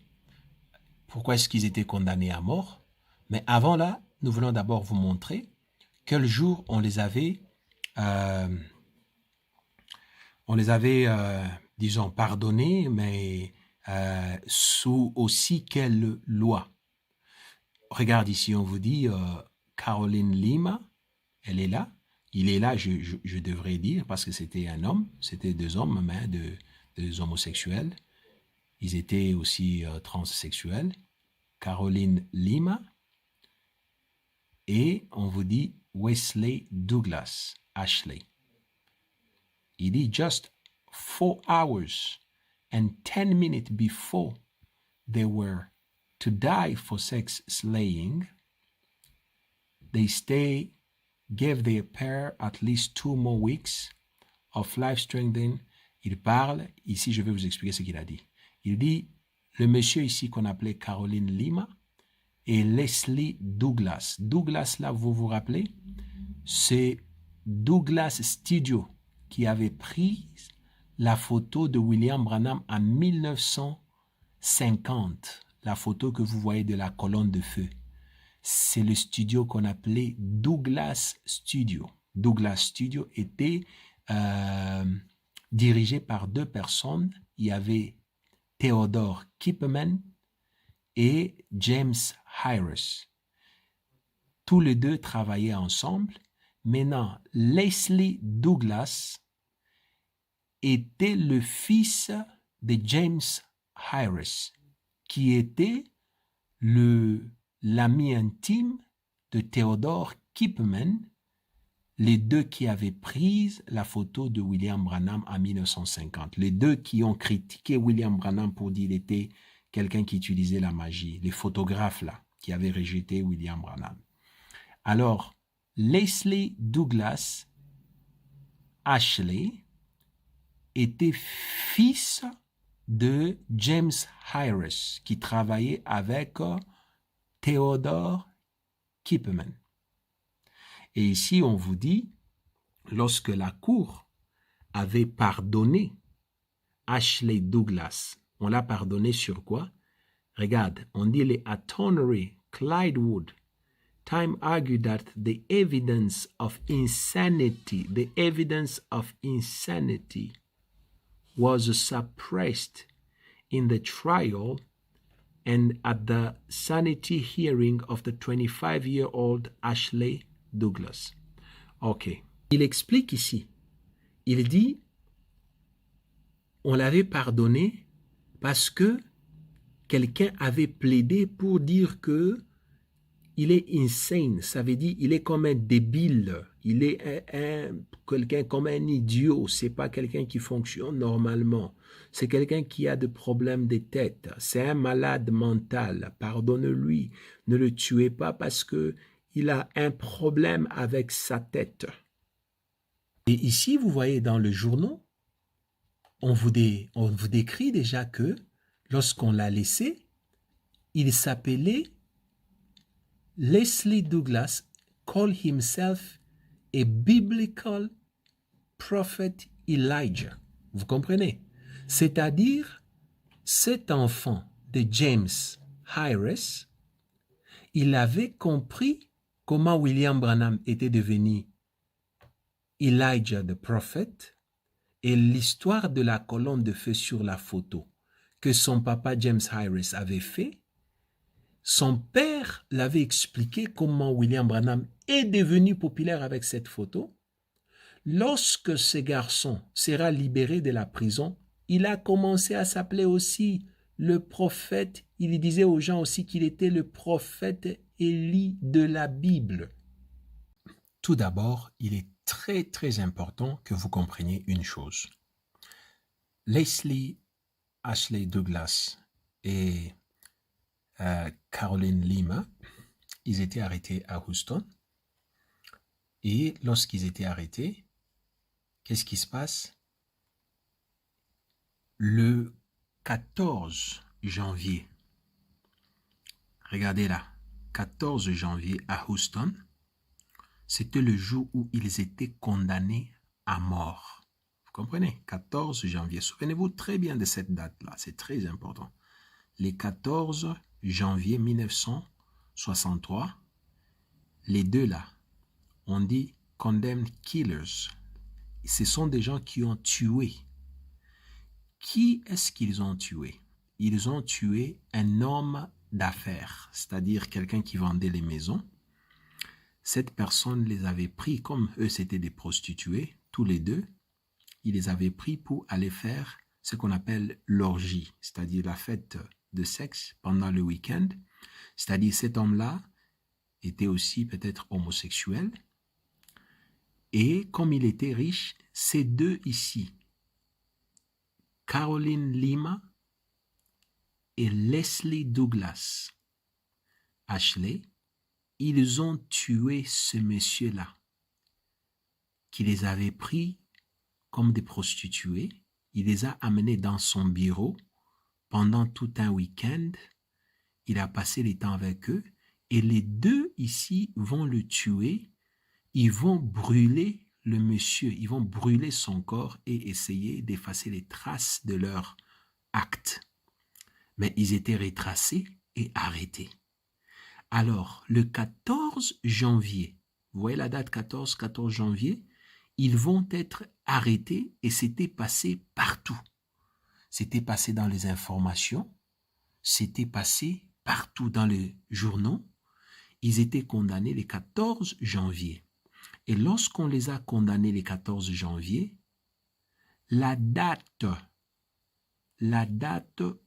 pourquoi est-ce qu'ils étaient condamnés à mort. Mais avant là, nous voulons d'abord vous montrer quel jour on les avait, disons, pardonnés, mais sous aussi quelle loi? Regarde ici, on vous dit Caroline Lima, elle est là. Il est là, je devrais dire, parce que c'était un homme, c'était deux hommes, mais deux homosexuels. Ils étaient aussi transsexuels. Caroline Lima. Et on vous dit Wesley Douglas, Ashley. Il dit just 4 hours and 10 minutes before they were to die for sex slaying, they gave their pair at least 2 more weeks of life strengthening. Il parle, ici je vais vous expliquer ce qu'il a dit. Il dit, le monsieur ici qu'on appelait Caroline Lima et Leslie Douglas. Douglas là, vous vous rappelez? C'est Douglas Studio qui avait pris la photo de William Branham en 1950. La photo que vous voyez de la colonne de feu. C'est le studio qu'on appelait Douglas Studio. Douglas Studio était dirigé par 2 personnes. Il y avait Theodore Kipperman et James Harris. Tous les deux travaillaient ensemble. Maintenant, Leslie Douglas était le fils de James Harris, qui était l'ami intime de Theodore Kipperman, les deux qui avaient pris la photo de William Branham en 1950. Les deux qui ont critiqué William Branham pour dire qu'il était quelqu'un qui utilisait la magie. Les photographes là, qui avaient rejeté William Branham. Alors, Leslie Douglas Ashley était fils de James Harris, qui travaillait avec Theodore Kipperman. Et ici, on vous dit, lorsque la cour avait pardonné Ashley Douglas, on l'a pardonné sur quoi? Regarde, on dit les attorney Clyde Wood time argued that the evidence of insanity was suppressed in the trial and at the sanity hearing of the 25-year-old Ashley Douglas. Ok. Il explique ici. Il dit, on l'avait pardonné parce que quelqu'un avait plaidé pour dire que il est insane. Ça veut dire il est comme un débile. Il est quelqu'un comme un idiot. C'est pas quelqu'un qui fonctionne normalement. C'est quelqu'un qui a des problèmes de tête. C'est un malade mental. Pardonne-lui. Ne le tuez pas parce que il a un problème avec sa tête. Et ici, vous voyez dans le journal, on vous décrit déjà que lorsqu'on l'a laissé, il s'appelait Leslie Douglas, called himself a biblical prophet Elijah. Vous comprenez? C'est-à-dire, cet enfant de James Harris, il avait compris comment William Branham était devenu Elijah the prophet et l'histoire de la colonne de feu sur la photo que son papa James Harris avait fait. Son père l'avait expliqué comment William Branham est devenu populaire avec cette photo. Lorsque ce garçon sera libéré de la prison, il a commencé à s'appeler aussi le prophète. Il disait aux gens aussi qu'il était le prophète Élie de la Bible. Tout d'abord, il est très très important que vous compreniez une chose. Leslie Ashley Douglas et Caroline Lima, ils étaient arrêtés à Houston. Et lorsqu'ils étaient arrêtés, qu'est-ce qui se passe? Le 14 janvier, regardez là, 14 janvier à Houston, c'était le jour où ils étaient condamnés à mort. Vous comprenez? 14 janvier. Souvenez-vous très bien de cette date-là, c'est très important. Les 14 janvier 1963, les deux là on dit condemned killers. Ce sont des gens qui ont tué. Qui est-ce qu'ils ont tué? Ils ont tué un homme d'affaires, c'est-à-dire quelqu'un qui vendait les maisons. Cette personne les avait pris, comme eux c'était des prostituées, tous les deux, il les avait pris pour aller faire ce qu'on appelle l'orgie, c'est-à-dire la fête de sexe pendant le week-end. C'est-à-dire cet homme-là était aussi peut-être homosexuel. Et comme il était riche, ces deux ici, Caroline Lima et Leslie Douglas Ashley, ils ont tué ce monsieur-là, qui les avait pris comme des prostituées. Il les a amenés dans son bureau pendant tout un week-end. Il a passé le temps avec eux et les deux ici vont le tuer. Ils vont brûler le monsieur, ils vont brûler son corps et essayer d'effacer les traces de leur acte. Mais ils étaient retracés et arrêtés. Alors, le 14 janvier, vous voyez la date 14 janvier, ils vont être arrêtés et c'était passé partout. C'était passé dans les informations, c'était passé partout dans les journaux. Ils étaient condamnés le 14 janvier. Et lorsqu'on les a condamnés le 14 janvier, la date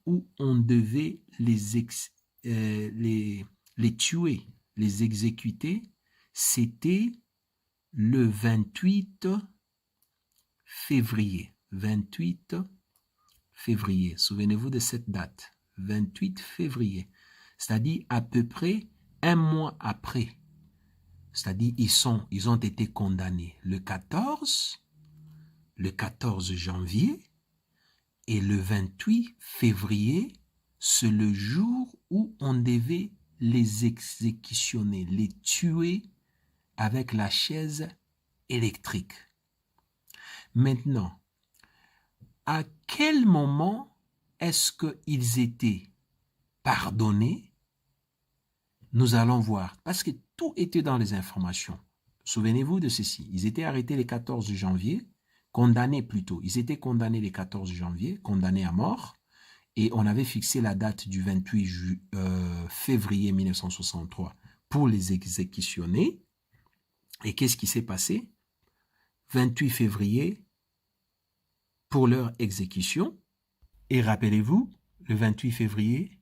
où on devait les tuer, les exécuter, c'était le 28 février. 28 février. Souvenez-vous de cette date. 28 février. C'est-à-dire à peu près un mois après. C'est-à-dire ils ont été condamnés le 14 janvier et le 28 février, c'est le jour où on devait les exécutionner, les tuer avec la chaise électrique. Maintenant, à quel moment est-ce qu'ils étaient pardonnés? Nous allons voir, parce que tout était dans les informations. Souvenez-vous de ceci, ils étaient arrêtés le 14 janvier, condamnés plutôt, ils étaient condamnés le 14 janvier, condamnés à mort, et on avait fixé la date du 28 février 1963 pour les exécutionner. Et qu'est-ce qui s'est passé? 28 février pour leur exécution. Et rappelez-vous, le 28 février,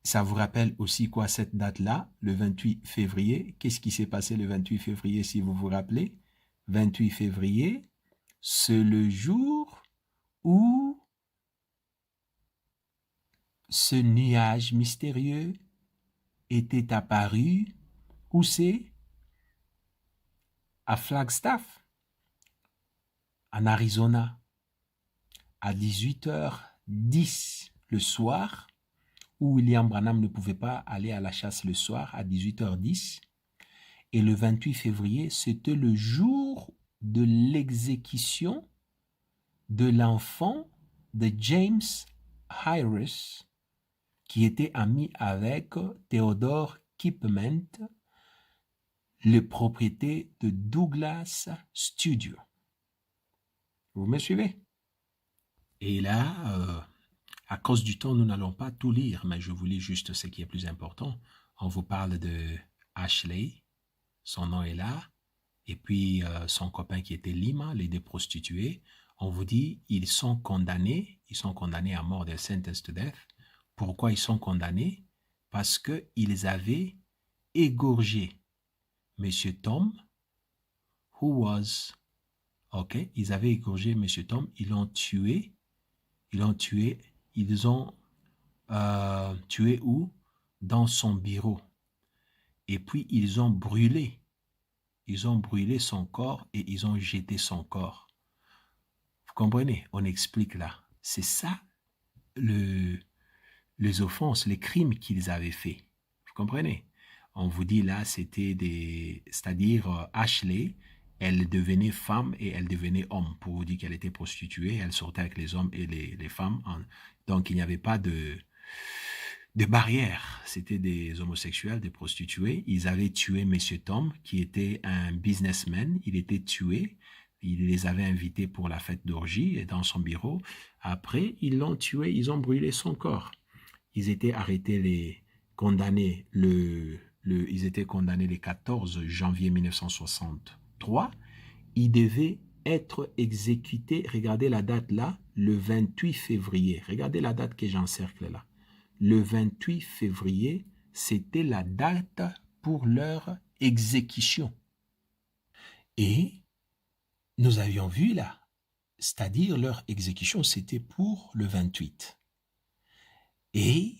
ça vous rappelle aussi quoi cette date-là, le 28 février? Qu'est-ce qui s'est passé le 28 février si vous vous rappelez? 28 février, c'est le jour où ce nuage mystérieux était apparu. Où c'est? À Flagstaff, en Arizona, à 18h10 le soir, où William Branham ne pouvait pas aller à la chasse le soir à 18h10. Et le 28 février, c'était le jour de l'exécution de l'enfant de James Harris, qui était ami avec Theodore Kipment, le propriétaire de Douglas Studio. Vous me suivez? Et là, à cause du temps, nous n'allons pas tout lire, mais je vous lis juste ce qui est plus important. On vous parle de Ashley, son nom est là, et puis son copain qui était Lima, les deux prostituées. On vous dit, ils sont condamnés à mort, they're sentenced to death. Pourquoi ils sont condamnés? Parce qu'ils avaient égorgé Monsieur Tom, ils avaient égorgé Monsieur Tom, ils l'ont tué où? Dans son bureau. Et puis ils ont brûlé son corps et ils ont jeté son corps. Vous comprenez? On explique là. C'est ça les offenses, les crimes qu'ils avaient faits. Vous comprenez? On vous dit là, c'est-à-dire Ashley, elle devenait femme et elle devenait homme. Pour vous dire qu'elle était prostituée, elle sortait avec les hommes et les femmes. Donc il n'y avait pas de de barrières. C'était des homosexuels, des prostituées. Ils avaient tué M. Tom, qui était un businessman. Il était tué. Il les avait invités pour la fête d'orgie et dans son bureau. Après, ils l'ont tué, ils ont brûlé son corps. Ils étaient arrêtés, condamnés ils étaient condamnés le 14 janvier 1963. Ils devaient être exécutés, regardez la date là, le 28 février. Regardez la date que j'encercle là. Le 28 février, c'était la date pour leur exécution. Et nous avions vu là, c'est-à-dire leur exécution, c'était pour le 28. Et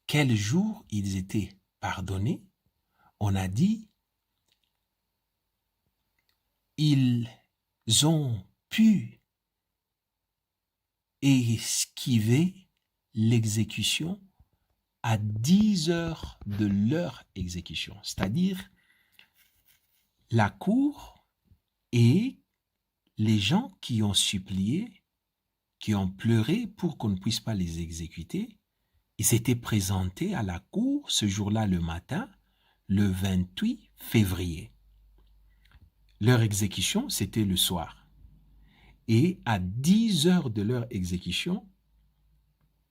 quel jour ils étaient pardonnés? On a dit, ils ont pu esquiver l'exécution à 10 heures de leur exécution. C'est-à-dire, la cour et les gens qui ont supplié, qui ont pleuré pour qu'on ne puisse pas les exécuter, ils s'étaient présentés à la cour ce jour-là le matin, le 28 février. Leur exécution, c'était le soir. Et à 10 heures de leur exécution,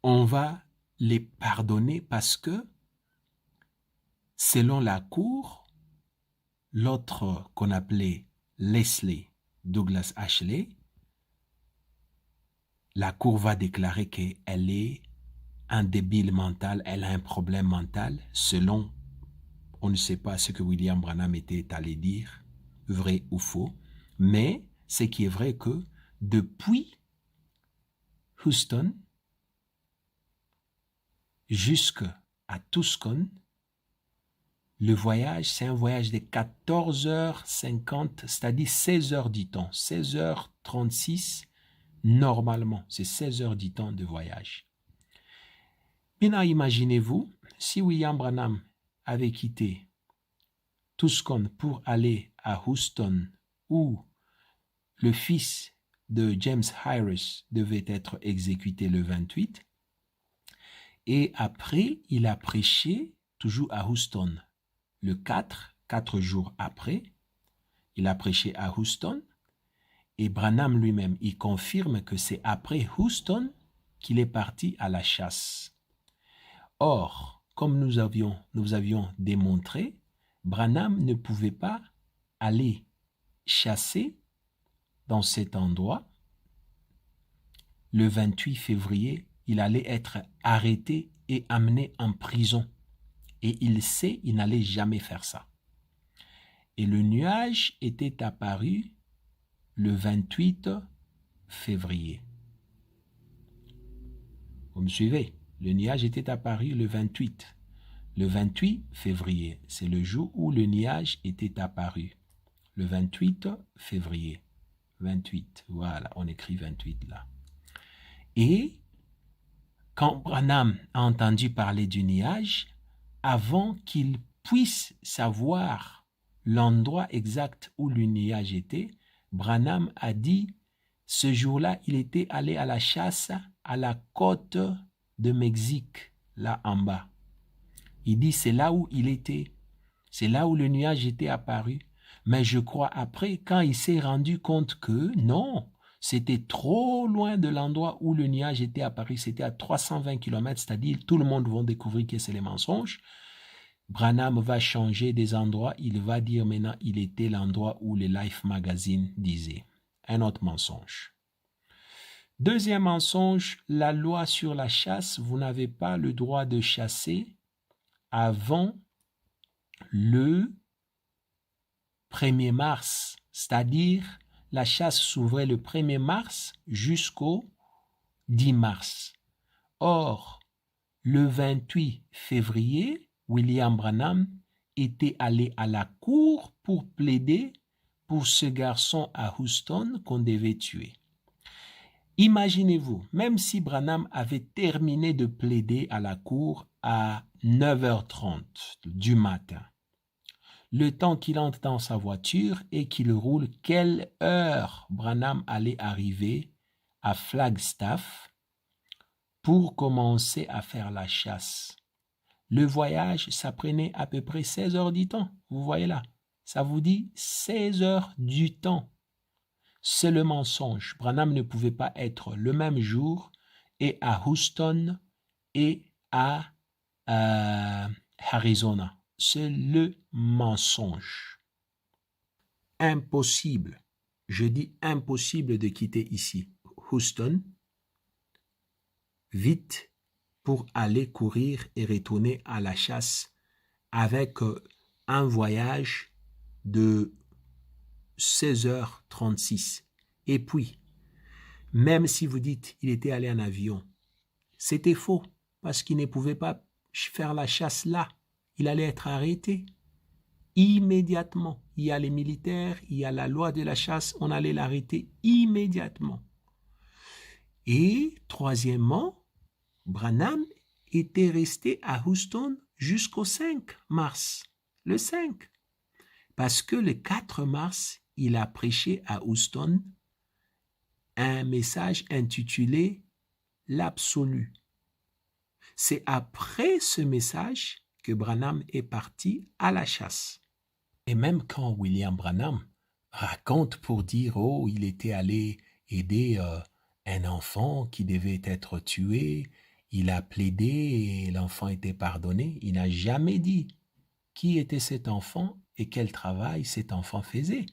on va les pardonner parce que, selon la cour, l'autre qu'on appelait Leslie Douglas Ashley, la cour va déclarer qu'elle est un débile mental, elle a un problème mental, selon, on ne sait pas ce que William Branham était allé dire, vrai ou faux, mais ce qui est vrai que depuis Houston jusqu'à Tucson, le voyage, c'est un voyage de 14h50, c'est-à-dire 16 heures du temps, 16h36, normalement, c'est 16 heures du temps de voyage. Maintenant, imaginez-vous, si William Branham avait quitté Tucson pour aller à Houston, où le fils de James Harris devait être exécuté le 28, et après, il a prêché toujours à Houston. Le 4 jours après, il a prêché à Houston, et Branham lui-même, il confirme que c'est après Houston qu'il est parti à la chasse. Or, comme nous avions démontré, Branham ne pouvait pas aller chasser dans cet endroit. Le 28 février, il allait être arrêté et amené en prison. Et il sait, il n'allait jamais faire ça. Et le nuage était apparu le 28 février. Vous me suivez? Le nuage était apparu le 28. Le 28 février, c'est le jour où le nuage était apparu. Le 28 février. 28, voilà, on écrit 28 là. Et quand Branham a entendu parler du nuage, avant qu'il puisse savoir l'endroit exact où le nuage était, Branham a dit, ce jour-là, il était allé à la chasse à la côte de Mexique, là en bas. Il dit, c'est là où il était. C'est là où le nuage était apparu. Mais je crois après, quand il s'est rendu compte que non, c'était trop loin de l'endroit où le nuage était apparu. C'était à 320 km, c'est-à-dire tout le monde va découvrir que c'est les mensonges. Branham va changer des endroits. Il va dire maintenant, il était l'endroit où le Life Magazine disait. Un autre mensonge. Deuxième mensonge, la loi sur la chasse. Vous n'avez pas le droit de chasser avant le 1er mars, c'est-à-dire la chasse s'ouvrait le 1er mars jusqu'au 10 mars. Or, le 28 février, William Branham était allé à la cour pour plaider pour ce garçon à Houston qu'on devait tuer. Imaginez-vous, même si Branham avait terminé de plaider à la cour à 9h30 du matin, le temps qu'il entre dans sa voiture et qu'il roule, quelle heure Branham allait arriver à Flagstaff pour commencer à faire la chasse. Le voyage, ça prenait à peu près 16 heures du temps. Vous voyez là, ça vous dit 16 heures du temps. C'est le mensonge. Branham ne pouvait pas être le même jour et à Houston et à Arizona. C'est le mensonge. Impossible. Je dis impossible de quitter ici Houston vite pour aller courir et retourner à la chasse avec un voyage de 16h36. Et puis, même si vous dites qu'il était allé en avion, c'était faux parce qu'il ne pouvait pas faire la chasse là. Il allait être arrêté immédiatement. Il y a les militaires, il y a la loi de la chasse, on allait l'arrêter immédiatement. Et troisièmement, Branham était resté à Houston jusqu'au 5 mars. Le 5. Parce que le 4 mars, il a prêché à Houston un message intitulé « L'absolu ». C'est après ce message que Branham est parti à la chasse. Et même quand William Branham raconte pour dire « Oh, il était allé aider un enfant qui devait être tué, il a plaidé et l'enfant était pardonné », il n'a jamais dit qui était cet enfant et quel travail cet enfant faisait.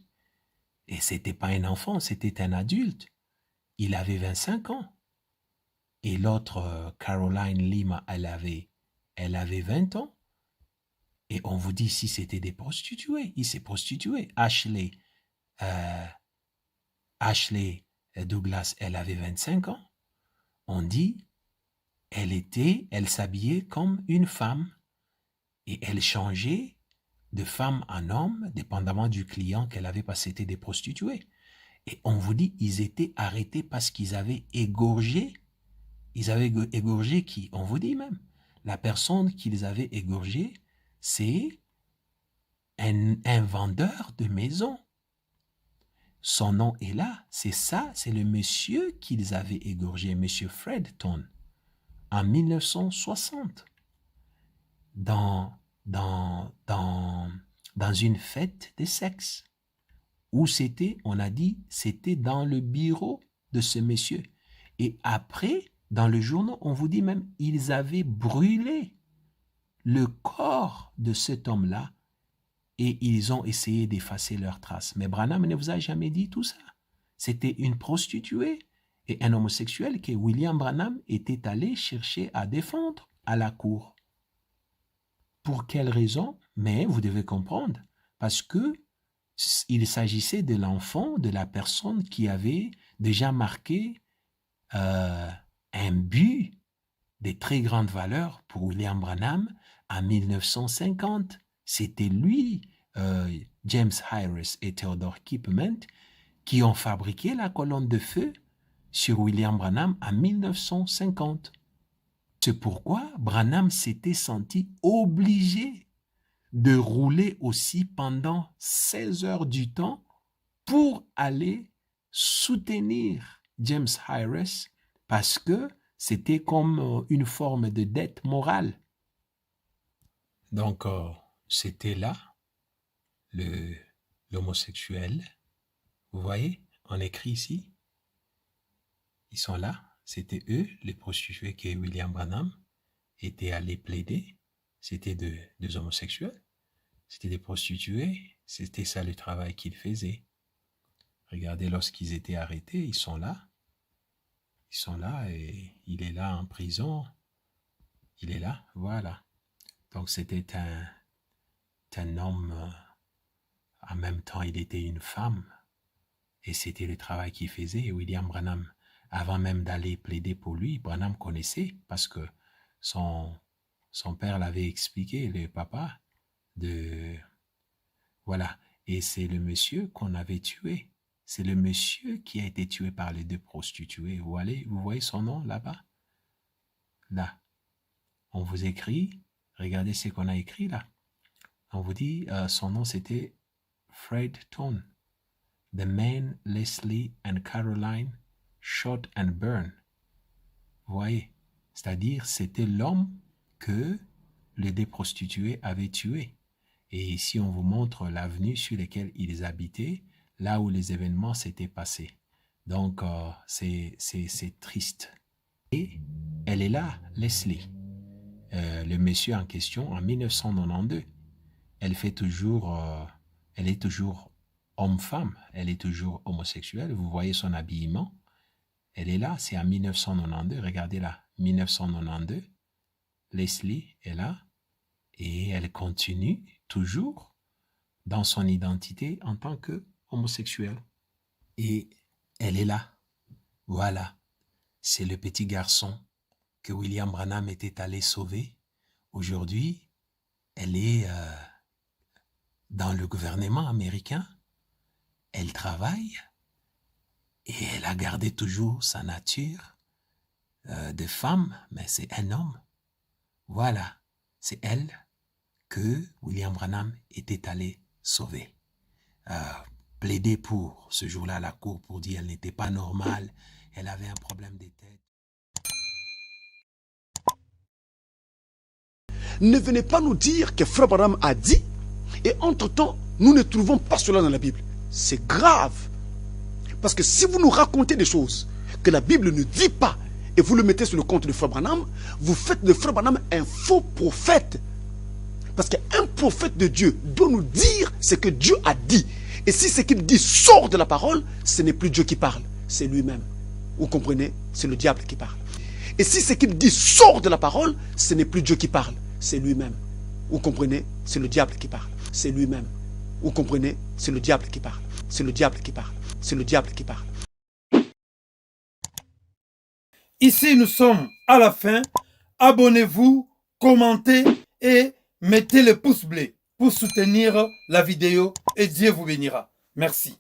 Et ce n'était pas un enfant, c'était un adulte. Il avait 25 ans. Et l'autre, Caroline Lima, elle avait 20 ans. Et on vous dit si c'était des prostituées. Il s'est prostitué. Ashley Douglas, elle avait 25 ans. On dit, elle s'habillait comme une femme et elle changeait de femme en homme, dépendamment du client qu'elle avait, parce que c'était des prostituées. Et on vous dit, ils étaient arrêtés parce qu'ils avaient égorgé. Ils avaient égorgé qui? On vous dit même. La personne qu'ils avaient égorgé, c'est un vendeur de maison. Son nom est là. C'est ça, c'est le monsieur qu'ils avaient égorgé, monsieur Fred Tone, en 1960. Dans une fête de sexe. Où c'était, on a dit, c'était dans le bureau de ce monsieur. Et après, dans le journal, on vous dit même, ils avaient brûlé le corps de cet homme-là et ils ont essayé d'effacer leurs traces. Mais Branham ne vous a jamais dit tout ça. C'était une prostituée et un homosexuel que William Branham était allé chercher à défendre à la cour. Pour quelle raison? Mais vous devez comprendre, parce que il s'agissait de l'enfant, de la personne qui avait déjà marqué un but de très grande valeur pour William Branham en 1950. C'était lui, James Harris et Theodore Kipement, qui ont fabriqué la colonne de feu sur William Branham en 1950. C'est pourquoi Branham s'était senti obligé de rouler aussi pendant 16 heures du temps pour aller soutenir James Harris parce que c'était comme une forme de dette morale. Donc, c'était là l'homosexuel. Vous voyez, on écrit ici. Ils sont là. C'était eux, les prostituées que William Branham était allé plaider. C'était des homosexuels. C'était des prostituées. C'était ça le travail qu'ils faisaient. Regardez, lorsqu'ils étaient arrêtés, ils sont là. Ils sont là et il est là en prison. Il est là, voilà. Donc c'était un homme, en même temps il était une femme. Et c'était le travail qu'il faisait. Et William Branham, avant même d'aller plaider pour lui, Branham connaissait parce que son père l'avait expliqué, le papa, voilà. Et c'est le monsieur qu'on avait tué. C'est le monsieur qui a été tué par les deux prostituées. Vous voyez son nom là-bas? Là. On vous écrit, regardez ce qu'on a écrit là. On vous dit, son nom c'était Fred Tone. The man Leslie and Caroline shot and burned. Vous voyez, C'est-à-dire, c'était l'homme que les deux prostituées avaient tué. Et ici, on vous montre l'avenue sur laquelle ils habitaient, là où les événements s'étaient passés. Donc, c'est triste. Et elle est là, Leslie. Le monsieur en question, en 1992. Elle est toujours homme-femme, elle est toujours homosexuelle. Vous voyez son habillement. Elle est là, c'est en 1992. Regardez là, 1992. Leslie est là et elle continue toujours dans son identité en tant que homosexuelle. Et elle est là. Voilà, c'est le petit garçon que William Branham était allé sauver. Aujourd'hui, elle est dans le gouvernement américain. Elle travaille et elle a gardé toujours sa nature de femme, mais c'est un homme. Voilà, c'est elle que William Branham était allé sauver. Plaider pour ce jour-là à la cour pour dire qu'elle n'était pas normale, elle avait un problème de tête. Ne venez pas nous dire que Frère Branham a dit, et entre-temps, nous ne trouvons pas cela dans la Bible. C'est grave. Parce que si vous nous racontez des choses que la Bible ne dit pas, et vous le mettez sur le compte de Frère Branham, vous faites de Frère Branham un faux prophète. Parce qu'un prophète de Dieu doit nous dire ce que Dieu a dit. Et si ce qu'il dit sort de la parole, ce n'est plus Dieu qui parle, c'est lui-même. Vous comprenez? C'est le diable qui parle. Et si ce qu'il dit sort de la parole, ce n'est plus Dieu qui parle, c'est lui-même. Vous comprenez? C'est le diable qui parle, c'est lui-même. Vous comprenez? C'est le diable qui parle, c'est le diable qui parle, c'est le diable qui parle. Ici, nous sommes à la fin. Abonnez-vous, commentez et mettez le pouce bleu pour soutenir la vidéo et Dieu vous bénira. Merci.